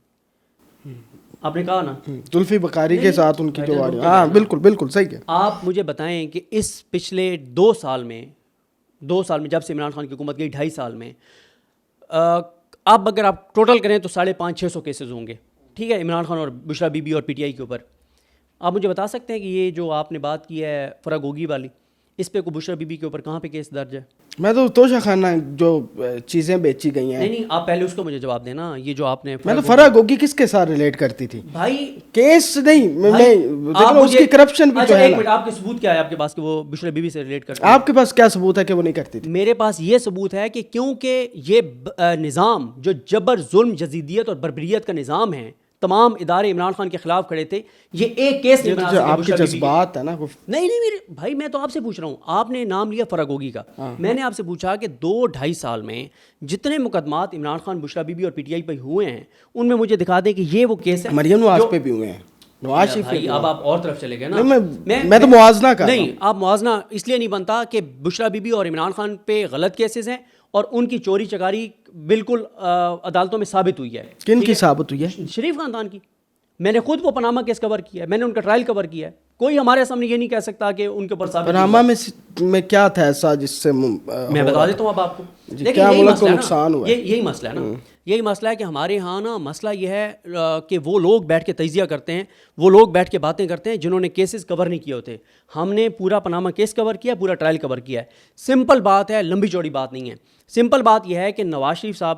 آپ نے کہا نا زلفی بخاری کے ساتھ ان کی جو آ رہی. ہاں بالکل بالکل صحیح ہے. آپ مجھے بتائیں کہ اس پچھلے 2 سال میں جب سے عمران خان کی حکومت گئی, 2.5 سال میں, اب اگر آپ ٹوٹل کریں تو 550-600 کیسز ہوں گے, ٹھیک ہے, عمران خان اور بشرا بی بی اور پی ٹی آئی کے اوپر. آپ مجھے بتا سکتے ہیں کہ یہ جو آپ نے بات کی ہے فرا گوگی والی, اس پہ کو بشرا بی بی کے اوپر کہاں پہ کیس درج ہے؟ میں تو توشہ خانہ جو چیزیں بیچی گئی ہیں. نہیں آپ پہلے اس کو مجھے جواب دینا. یہ جو آپ نے میں تو فرا گوگی کس کے ساتھ ریلیٹ کرتی تھی بھائی؟ کیس نہیں, میں اس کی کرپشن بھی تو ہے. ایک منٹ, آپ کے ثبوت کیا ہے آپ کے پاس کہ وہ بشرا بی بی سے ریلیٹ کرتی ہے؟ آپ کے پاس کیا ثبوت ہے کہ وہ نہیں کرتی تھی؟ میرے پاس یہ ثبوت ہے کہ کیونکہ یہ نظام جو جبر, ظلم, جزیدیت اور بربریت کا نظام ہے, تمام ادارے عمران خان کے خلاف کھڑے تھے. یہ ایک کیس نہیں بنا سکے. آپ کے جذبات ہے نا. نہیں میرے بھائی, میں تو آپ سے پوچھ رہا ہوں. آپ نے نام لیا فرا گوگی کا, میں نے آپ سے پوچھا کہ 2-2.5 سال میں جتنے مقدمات عمران خان, بشرا بی بی اور پی ٹی آئی پہ ہوئے ہیں, ان میں مجھے دکھا دیں کہ یہ وہ کیس ہے. مریم نواز پہ بھی ہوئے ہیں, نواز شریف پہ. اب آپ اور طرف چلے گئے نا. میں تو موازنہ کر رہا ہوں. نہیں, آپ موازنہ اس لیے نہیں بنتا کہ بشرا بی بی اور عمران خان پہ غلط کیسز ہیں اور ان کی چوری چکاری بالکل عدالتوں میں ثابت ہوئی ہے. کن کی ثابت ہوئی ہے؟ شریف خاندان کی. میں نے خود وہ پناما کیس کور کیا ہے, میں نے ان کا ٹرائل کور کیا ہے. کوئی ہمارے سامنے یہ نہیں کہہ سکتا کہ ان کے اوپر ثابت. پناما میں کیا تھا ایسا جس سے میں بتا دیتا ہوں اب آپ کو. کیا ملک کو نقصان ہوا؟ یہی مسئلہ ہے نا, یہی مسئلہ ہے کہ ہمارے یہاں نا مسئلہ یہ ہے کہ وہ لوگ بیٹھ کے تجزیہ کرتے ہیں, وہ لوگ بیٹھ کے باتیں کرتے ہیں جنہوں نے کیسز کور نہیں کیے ہوتے. ہم نے پورا پناما کیس کور کیا, پورا ٹرائل کور کیا ہے. سمپل بات ہے, لمبی چوڑی بات نہیں ہے. سمپل بات یہ ہے کہ نواز شریف صاحب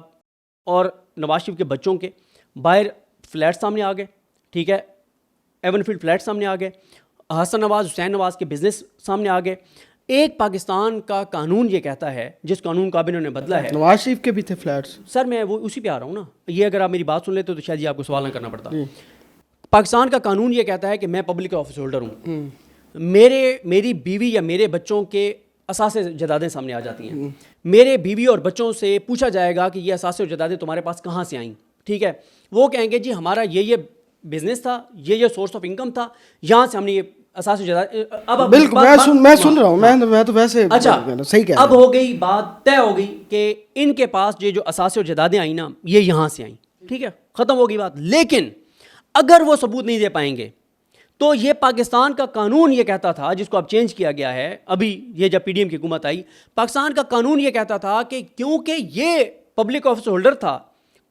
اور نواز شریف کے بچوں کے باہر فلیٹ سامنے آ گئے, ٹھیک ہے, ایون فیلڈ فلیٹ سامنے آ گئے, حسن نواز, حسین نواز کے بزنس سامنے آ گئے. ایک پاکستان کا قانون یہ کہتا ہے, جس قانون کا بھی انہوں نے بدلا ہے. نواز شریف کے بھی تھے فلیٹس. سر میں وہ اسی پہ آ رہا ہوں نا. یہ اگر آپ میری بات سن لیتے تو شاید آپ کو سوال نہ کرنا پڑتا. پاکستان کا قانون یہ کہتا ہے کہ میں پبلک آفس ہولڈر ہوں, میری بیوی یا میرے بچوں کے اثاثے جدادیں سامنے آ جاتی ہیں. میرے بیوی اور بچوں سے پوچھا جائے گا کہ یہ اثاثے اور جدادیں تمہارے پاس کہاں سے آئیں, ٹھیک ہے. وہ کہیں گے جی ہمارا یہ بزنس تھا, یہ سورس آف انکم تھا, یہاں سے ہم نے یہ اثاثے جداد. اب بالکل میں سن رہا ہوں, میں تو ویسے اچھا صحیح کہہ رہا ہوں. اب ہو گئی بات, طے ہو گئی کہ ان کے پاس یہ جو اثاثے اور جدادیں آئیں نا, یہ یہاں سے آئیں, ٹھیک ہے, ختم ہو گئی بات. لیکن اگر وہ ثبوت نہیں دے پائیں گے تو یہ پاکستان کا قانون یہ کہتا تھا, جس کو اب چینج کیا گیا ہے ابھی یہ جب پی ڈی ایم کی حکومت آئی, پاکستان کا قانون یہ کہتا تھا کہ کیونکہ یہ پبلک آفس ہولڈر تھا,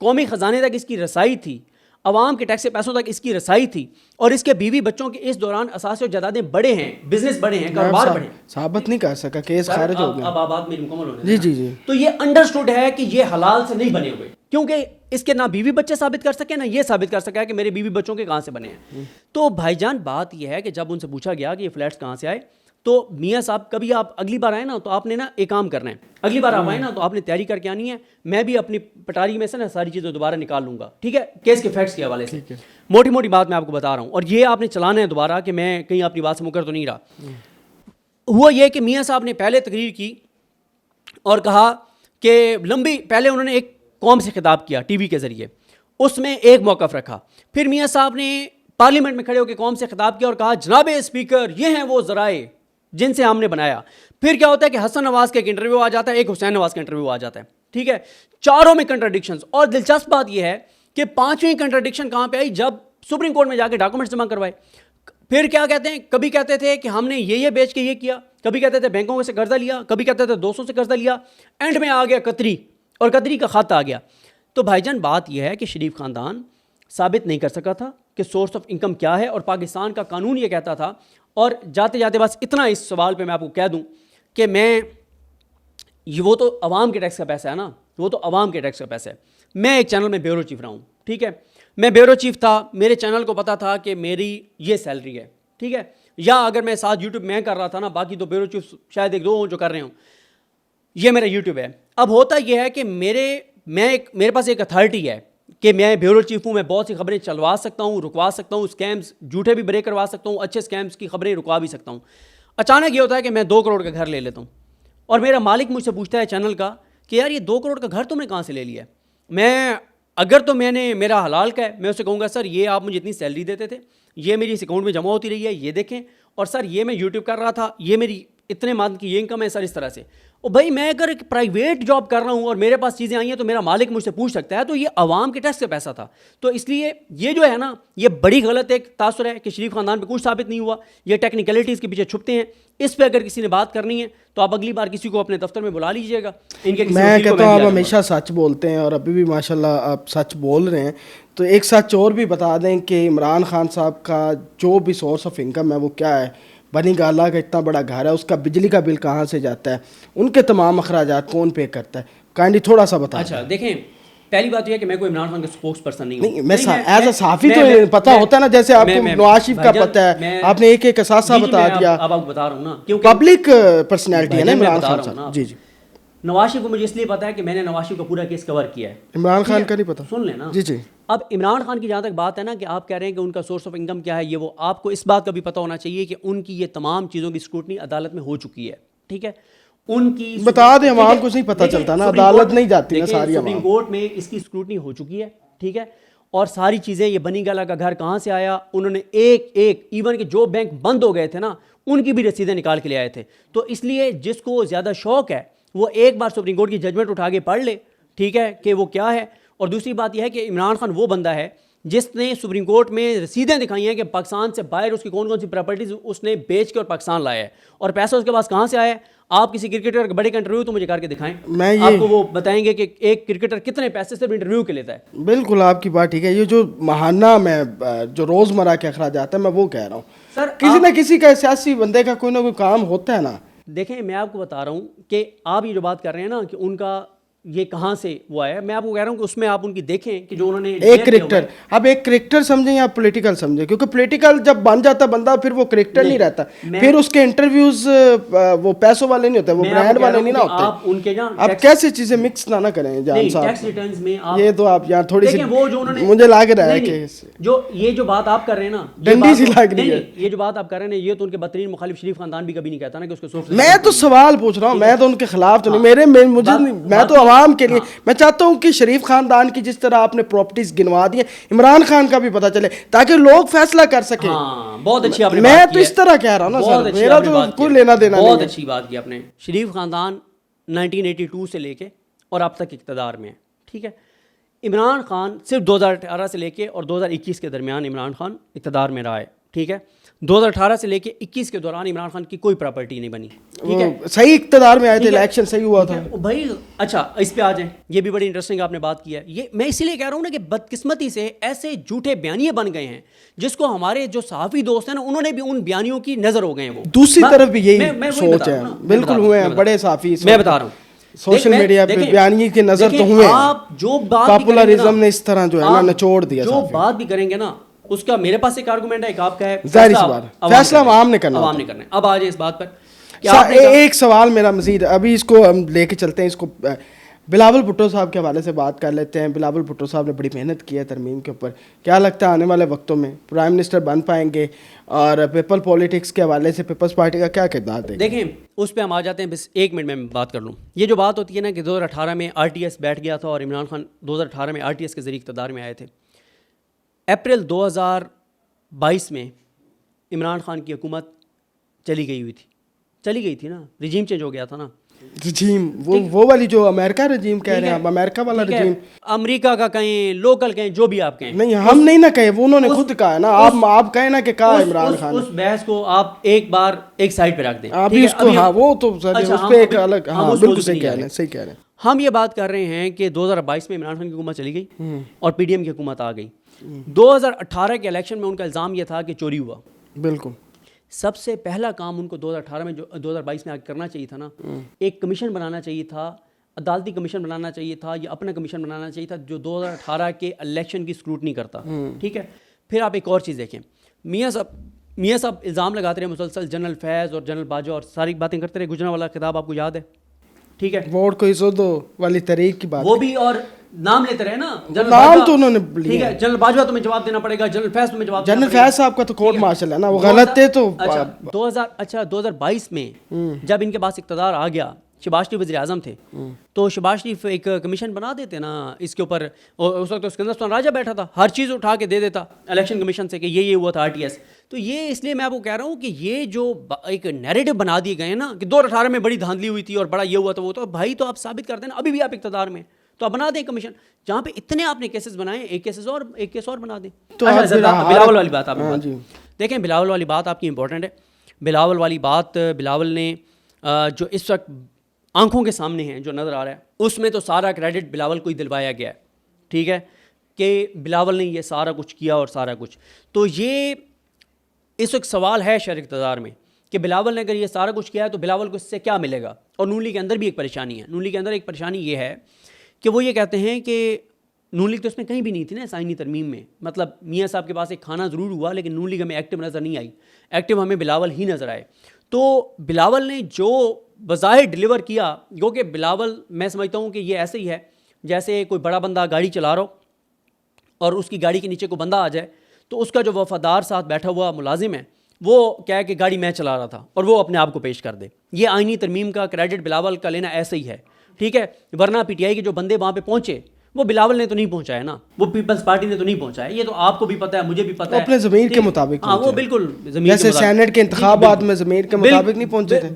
قومی خزانے تک اس کی رسائی تھی, عوام کے ٹیکس پیسوں تک اس کی رسائی تھی, اور اس کے بیوی بچوں کے اس دوران اثاثے و جدادیں بڑے ہیں, بزنس بڑے ہیں, کاروبار بڑے ہیں. ثابت نہیں کر سکا, کیس خارج ہو گیا. اب بات میری مکمل ہونے جی. تو یہ انڈرسٹوڈ ہے کہ یہ حلال سے نہیں بنے ہوئے, کیونکہ اس کے نہ بیوی بچے ثابت کر سکے, نہ یہ ثابت کر سکا کہ میرے بیوی بچوں کے کہاں سے بنے ہیں. تو بھائی جان بات یہ ہے کہ جب ان سے پوچھا گیا کہ یہ فلیٹس کہاں سے آئے, تو میاں صاحب کبھی آپ اگلی بار آئے نا تو آپ نے نا ایک کام کرنا ہے, اگلی بار آپ آئے نا تو آپ نے تیاری کر کے آنی ہے, میں بھی اپنی پٹاری میں سے نا ساری چیزیں دوبارہ نکال لوں گا, ٹھیک ہے, کیس کے فیکٹس کے حوالے سے موٹی موٹی بات میں آپ کو بتا رہا ہوں, اور یہ آپ نے چلانا ہے دوبارہ کہ میں کہیں اپنی بات سے مکر تو نہیں رہا. ہوا یہ کہ میاں صاحب نے پہلے تقریر کی اور کہا کہ لمبی, پہلے انہوں نے ایک قوم سے خطاب کیا ٹی وی کے ذریعے, اس میں ایک موقف رکھا, پھر میاں صاحب نے پارلیمنٹ میں کھڑے ہو کے قوم سے خطاب کیا اور کہا جناب اسپیکر یہ ہیں وہ ذرائع جن سے ہم نے بنایا. پھر کیا ہوتا ہے کہ حسن نواز کا ایک انٹرویو آ جاتا ہے, ایک حسین نواز کا انٹرویو آ جاتا ہے, ٹھیک ہے, چاروں میں کنٹراڈکشنز. اور دلچسپ بات یہ ہے کہ پانچویں کنٹراڈکشن کہاں پہ آئی, جب سپریم کورٹ میں جا کے ڈاکومنٹس جمع کروائے. پھر کیا کہتے ہیں, کبھی کہتے تھے کہ ہم نے یہ بیچ کے یہ کیا, کبھی کہتے تھے بینکوں سے قرضہ لیا, کبھی کہتے تھے دوستوں سے قرضہ لیا, اینڈ میں آ گیا قطری, اور قطری کا خط آ گیا. تو بھائی جان بات یہ ہے کہ شریف خاندان ثابت نہیں کر سکا تھا کہ سورس آف انکم کیا ہے, اور پاکستان کا قانون یہ کہتا تھا. اور جاتے جاتے بس اتنا اس سوال پہ میں آپ کو کہہ دوں کہ وہ تو عوام کے ٹیکس کا پیسہ ہے نا, وہ تو عوام کے ٹیکس کا پیسہ ہے. میں ایک چینل میں بیورو چیف رہا ہوں, ٹھیک ہے, میں بیورو چیف تھا, میرے چینل کو پتا تھا کہ میری یہ سیلری ہے, ٹھیک ہے, یا اگر میں ساتھ یوٹیوب میں کر رہا تھا نا, باقی تو بیورو چیف شاید ایک دو ہوں جو کر رہے ہوں, یہ میرا یوٹیوب ہے. اب ہوتا یہ ہے کہ میرے پاس ایک اتھارٹی ہے کہ میں بیورو چیف ہوں, میں بہت سی خبریں چلوا سکتا ہوں, رکوا سکتا ہوں, اسکیمز جھوٹے بھی بریک کروا سکتا ہوں, اچھے اسکیمز کی خبریں رکوا بھی سکتا ہوں. اچانک یہ ہوتا ہے کہ میں 2 کروڑ کا گھر لے لیتا ہوں, اور میرا مالک مجھ سے پوچھتا ہے چینل کا کہ یار یہ 2 کروڑ کا گھر تم نے کہاں سے لے لیا ہے. اگر تو میرا حلال کا ہے, میں اسے کہوں گا سر یہ آپ مجھے اتنی سیلری دیتے تھے, یہ میری اس اکاؤنٹ میں جمع ہوتی رہی ہے, یہ دیکھیں, اور سر یہ میں یوٹیوب کر رہا تھا, یہ میری اتنے مانتھ کی یہ انکم ہے سر, اس طرح سے. اور بھائی میں اگر ایک پرائیویٹ جاب کر رہا ہوں اور میرے پاس چیزیں آئی ہیں تو میرا مالک مجھ سے پوچھ سکتا ہے, تو یہ عوام کے ٹیکس کا پیسہ تھا. تو اس لیے یہ جو ہے نا, یہ بڑی غلط ایک تاثر ہے کہ شریف خاندان پہ کچھ ثابت نہیں ہوا, یہ ٹیکنیکلٹیز کے پیچھے چھپتے ہیں. اس پہ اگر کسی نے بات کرنی ہے تو آپ اگلی بار کسی کو اپنے دفتر میں بلا لیجئے گا. میں کہتا ہوں آپ ہمیشہ سچ بولتے ہیں, اور ابھی بھی ماشاءاللہ آپ سچ بول رہے ہیں. تو ایک سچ اور بھی بتا دیں کہ عمران خان صاحب کا جو بھی سورس آف انکم ہے وہ کیا ہے. بنی گالا کا اتنا بڑا گھر ہے, اس کا بجلی کا بل کہاں سے جاتا ہے, ان کے تمام اخراجات کون پے کرتا ہے, کائنڈلی تھوڑا سا بتا. اچھا دیکھیں, پہلی بات یہ ہے کہ میں کوئی عمران خان کا سپوکس پرسن نہیں ہوں. میں ایز اے صحافی تو پتہ ہوتا ہے نا, جیسے آپ کو نواز شریف کا پتہ ہے, آپ نے ایک ایک اثاثہ بتا دیا. اب آپ کو بتا رہا ہوں نا, کیونکہ پبلک پرسنالٹی ہے نا عمران خان صاحب. جی جی, نواز شریف کو مجھے اس لیے پتا ہے کہ میں نے نواز شریف کا پورا کیس کور کیا ہے. عمران خان کا نہیں پتا, سن لیں نا. جی جی. اب عمران خان کی جہاں تک بات ہے نا کہ آپ کہہ رہے ہیں کہ ان کا سورس آف انکم کیا ہے, یہ وہ آپ کو اس بات کا بھی پتہ ہونا چاہیے کہ ان کی یہ تمام چیزوں کی اسکروٹنی عدالت میں ہو چکی ہے, ٹھیک ہے. ان کی بتا دیں, عوام کو نہیں پتہ چلتا نا, عدالت نہیں جاتی نا ساری عوام. سپریم کورٹ میں اس کی اسکروٹنی ہو چکی ہے, ٹھیک ہے, اور ساری چیزیں, یہ بنی گالا کا گھر کہاں سے آیا, انہوں نے ایک ایون کہ جو بینک بند ہو گئے تھے نا ان کی بھی رسیدیں نکال کے لے آئے تھے. تو اس لیے جس کو زیادہ شوق ہے وہ ایک بار سپریم کورٹ کی ججمنٹ اٹھا کے پڑھ لے, ٹھیک ہے, کہ وہ کیا ہے. اور دوسری بات یہ ہے کہ عمران خان وہ بندہ ہے جس نے سپریم کورٹ میں رسیدیں دکھائی ہیں کہ پاکستان سے باہر اس کی کون کون سی پراپرٹیز اس نے بیچ کے اور پاکستان لایا ہے, اور پیسہ اس کے پاس کہاں سے آیا ہے. آپ کسی کرکٹر کے بڑے کا انٹرویو تو مجھے کر کے دکھائیں, آپ کو وہ بتائیں گے کہ ایک کرکٹر کتنے پیسے سے انٹرویو کے لیتا ہے. بالکل آپ کی بات ٹھیک ہے. یہ جو ماہانہ میں جو روزمرہ کے اخراجات ہیں, میں وہ کہہ رہا ہوں سر, کسی نہ کسی کا سیاسی بندے کا کوئی نہ کوئی کام ہوتا ہے نا. دیکھیں میں آپ کو بتا رہا ہوں کہ آپ یہ جو بات کر رہے ہیں نا کہ ان کا یہ کہاں سے ہوا ہے, میں آپ کو کہہ رہا ہوں کہ اس میں آپ ان کی دیکھیں کہ جو انہوں نے ایک کریکٹر, اب ایک کریکٹر سمجھیں یا پولیٹیکل سمجھیں, کیونکہ پولیٹیکل جب بن جاتا بندہ پھر وہ کریکٹر نہیں رہتا, پھر اس کے انٹرویوز وہ پیسوں والے نہیں ہوتے, وہ برانڈ والے نہیں نہ ہوتے. اب کیسے چیزیں مکس نہ کریں جان صاحب, یہ تو آپ یہاں تھوڑی سی مجھے لگ رہا ہے کہ یہ جو بات آپ کر رہے ہیں نا ڈنڈی سی لگ رہی ہے, یہ جو بات آپ کر رہے ہیں یہ تو ان کے بدترین مخالف شریف خاندان بھی کبھی نہیں کہتا نا کہ اس کے سورس. میں تو سوال پوچھ رہا ہوں, میں تو ان کے خلاف تو نہیں, میں تو عوام کے لیے میں چاہتا ہوں کہ شریف خاندان کی جس طرح آپ نے پراپرٹیز گنوا دی ہیں, عمران خان کا بھی پتہ چلے تاکہ لوگ فیصلہ کر سکیں. بہت اچھی آپ نے میں تو اس طرح کہہ رہا ہوں نا سر, میرا تو کوئی لینا دینا نہیں. بہت اچھی بات کی آپ نے. شریف خاندان 1982 سے لے کے اور اب تک اقتدار میں ہے, ٹھیک ہے. عمران خان صرف 2018 سے لے کے اور 2021 کے درمیان عمران خان اقتدار میں رہا ہے, ٹھیک ہے. 2018 سے لے کے 21 کے دوران عمران خان کی کوئی پراپرٹی نہیں بنی, ٹھیک ہے. صحیح اقتدار میں آئے تھے, الیکشن صحیح ہوا تھا بھائی. اچھا اس پہ آ جائیں, یہ بھی بڑی انٹرسٹنگ آپ نے بات کی ہے. یہ میں اسی لیے کہہ رہا ہوں نا کہ بدقسمتی سے ایسے جھوٹے بیانیے بن گئے ہیں جس کو ہمارے جو صحافی دوست ہیں نا انہوں نے بھی ان بیانیوں کی نظر ہو گئے ہیں. وہ دوسری طرف بھی یہی سوچ ہے, بالکل ہوئے ہیں بڑے صحافی, میں بتا رہا ہوں سوشل میڈیا پہ بیانیے کی نظر تو ہوئے ہیں. آپ جو بات پاپولرزم نے اس طرح جو ہے نا نچوڑ دیا, جو بات بھی کریں گے نا اس کا میرے پاس ایک آرگومنٹ ہے، ایک آپ کا ہے. ظاہر سی بات ہے، فیصلہ عوام نے کرنا ہے. اب آ جائے اس بات پر. ایک سوال میرا مزید، ابھی اس کو ہم لے کے چلتے ہیں، اس کو بلاول بھٹو صاحب کے حوالے سے بات کر لیتے ہیں. بلاول بھٹو صاحب نے بڑی محنت کی ہے ترمیم کے اوپر. کیا لگتا ہے آنے والے وقتوں میں پرائم منسٹر بن پائیں گے؟ اور پیپل پولیٹکس کے حوالے سے پیپلز پارٹی کا کیا کردار دے گا؟ دیکھیں اس پہ ہم آ جاتے ہیں. بس ایک منٹ میں بات کر لوں. یہ جو بات ہوتی ہے نا کہ 2018 میں RTS بیٹھ گیا تھا اور عمران خان 2018 میں RTS کے ذریعے اقتدار میں آئے تھے. اپریل 2022 میں عمران خان کی حکومت چلی گئی تھی نا، رجیم چینج ہو گیا تھا نا. رجیم وہ والی جو امریکہ رجیم کہہ رہے ہیں آپ، امریکہ والا رجیم، امریکہ کا کہیں، لوکل کہیں، جو بھی آپ کہیں. نہیں ہم نہیں نہ کہیں، وہ انہوں نے خود کہا ہے نا. آپ کہیں نا کہ کہا عمران خان. اس بحث کو آپ ایک بار ایک سائڈ پہ رکھ دیں. آپ اس کو، ہاں وہ تو اس پہ ایک الگ، ہاں بالکل صحیح کہہ رہے ہیں. ہم یہ بات کر رہے ہیں کہ 2022 میں عمران خان کی حکومت چلی گئی اور PDM کی حکومت آ گئی. 2018 کے الیکشن میں ان کا الزام یہ تھا کہ چوری ہوا. بالکل. سب سے پہلا کام ان کو 2018 میں جو 2022 میں آگے کرنا چاہیے تھا نا، ایک کمیشن بنانا چاہیے تھا، عدالتی کمیشن بنانا چاہیے تھا، یا اپنا کمیشن بنانا چاہیے تھا جو 2018 کے الیکشن کی اسکروٹنی کرتا. ٹھیک ہے. پھر آپ ایک اور چیز دیکھیں، میاں صاحب الزام لگاتے رہے مسلسل، جنرل فیض اور جنرل باجوہ اور ساری باتیں کرتے رہے. گجرا والا خطاب آپ کو یاد ہے؟ ٹھیک ہے. ووٹ کو عزت دو والی تحریک کی بات، وہ بھی، اور نام لیتے رہے نا، نام تو انہوں نے. ٹھیک ہے. جنرل باجوہ تمہیں جواب دینا پڑے گا، جنرل فیض تمہیں جواب دینا پڑے گا. جنرل فیض صاحب کا تو کورٹ مارشل ہے نا، وہ غلط تھے تو. 2022 میں جب ان کے پاس اقتدار آ گیا، شہباز شریف وزیر اعظم تھے، تو شہباز شریف ایک کمیشن بنا دیتے نا اس کے اوپر. اس وقت اسکندر سلطان راجہ بیٹھا تھا، ہر چیز اٹھا کے دے دیتا الیکشن کمیشن سے کہ یہ ہوا تھا RTS. تو یہ اس لیے میں آپ کو کہہ رہا ہوں کہ یہ جو ایک نیریٹو بنا دیے گئے ہیں نا کہ 2018 میں بڑی دھاندلی ہوئی تھی اور بڑا یہ ہوا تھا وہ تو، بھائی تو آپ ثابت کر دیں نا، ابھی بھی آپ اقتدار میں تو آپ بنا دیں کمیشن جہاں پہ اتنے آپ نے کیسز بنائے، ایک کیس اور بنا دیں. بلاول والی بات آپ دیکھیں، بلاول والی بات آپ کی امپورٹنٹ ہے. بلاول والی بات، بلاول نے جو اس وقت آنکھوں کے سامنے ہیں جو نظر آ رہا ہے، اس میں تو سارا کریڈٹ بلاول کو ہی دلوایا گیا ہے. ٹھیک ہے کہ بلاول نے یہ سارا کچھ کیا اور سارا کچھ. تو یہ اس وقت سوال ہے شہر اقتدار میں کہ بلاول نے اگر یہ سارا کچھ کیا ہے تو بلاول کو اس سے کیا ملے گا. اور نون لیگ کے اندر بھی ایک پریشانی ہے. نون لیگ کے اندر ایک پریشانی یہ ہے کہ وہ یہ کہتے ہیں کہ نون لیگ تو اس میں کہیں بھی نہیں تھی نا آئینی ترمیم میں. مطلب میاں صاحب کے پاس ایک کھانا ضرور ہوا لیکن نون لیگ ہمیں ایکٹیو نظر نہیں آئی. ایکٹیو ہمیں بلاول ہی نظر آئے. تو بلاول نے جو بظاہر ڈیلیور کیا، کیونکہ بلاول میں سمجھتا ہوں کہ یہ ایسے ہی ہے جیسے کوئی بڑا بندہ گاڑی چلا رہا ہو اور اس کی گاڑی کے نیچے کوئی بندہ آ جائے تو اس کا جو وفادار ساتھ بیٹھا ہوا ملازم ہے وہ کہے کہ گاڑی میں چلا رہا تھا اور وہ اپنے آپ کو پیش کر دے. یہ آئینی ترمیم کا کریڈٹ بلاول کا لینا ایسے ہی ہے. ٹھیک ہے. ورنہ PTI کے جو بندے وہاں پہ پہنچے وہ بلاول نے تو نہیں پہنچایا نا، وہ پیپلز پارٹی نے تو نہیں پہنچایا. یہ تو آپ کو بھی پتہ ہے، مجھے بھی پتہ ہے، اپنے ضمیر کے مطابق. ہاں وہ بالکل جیسے سینٹ کے انتخابات میں ضمیر کے مطابق نہیں پہنچے تھے.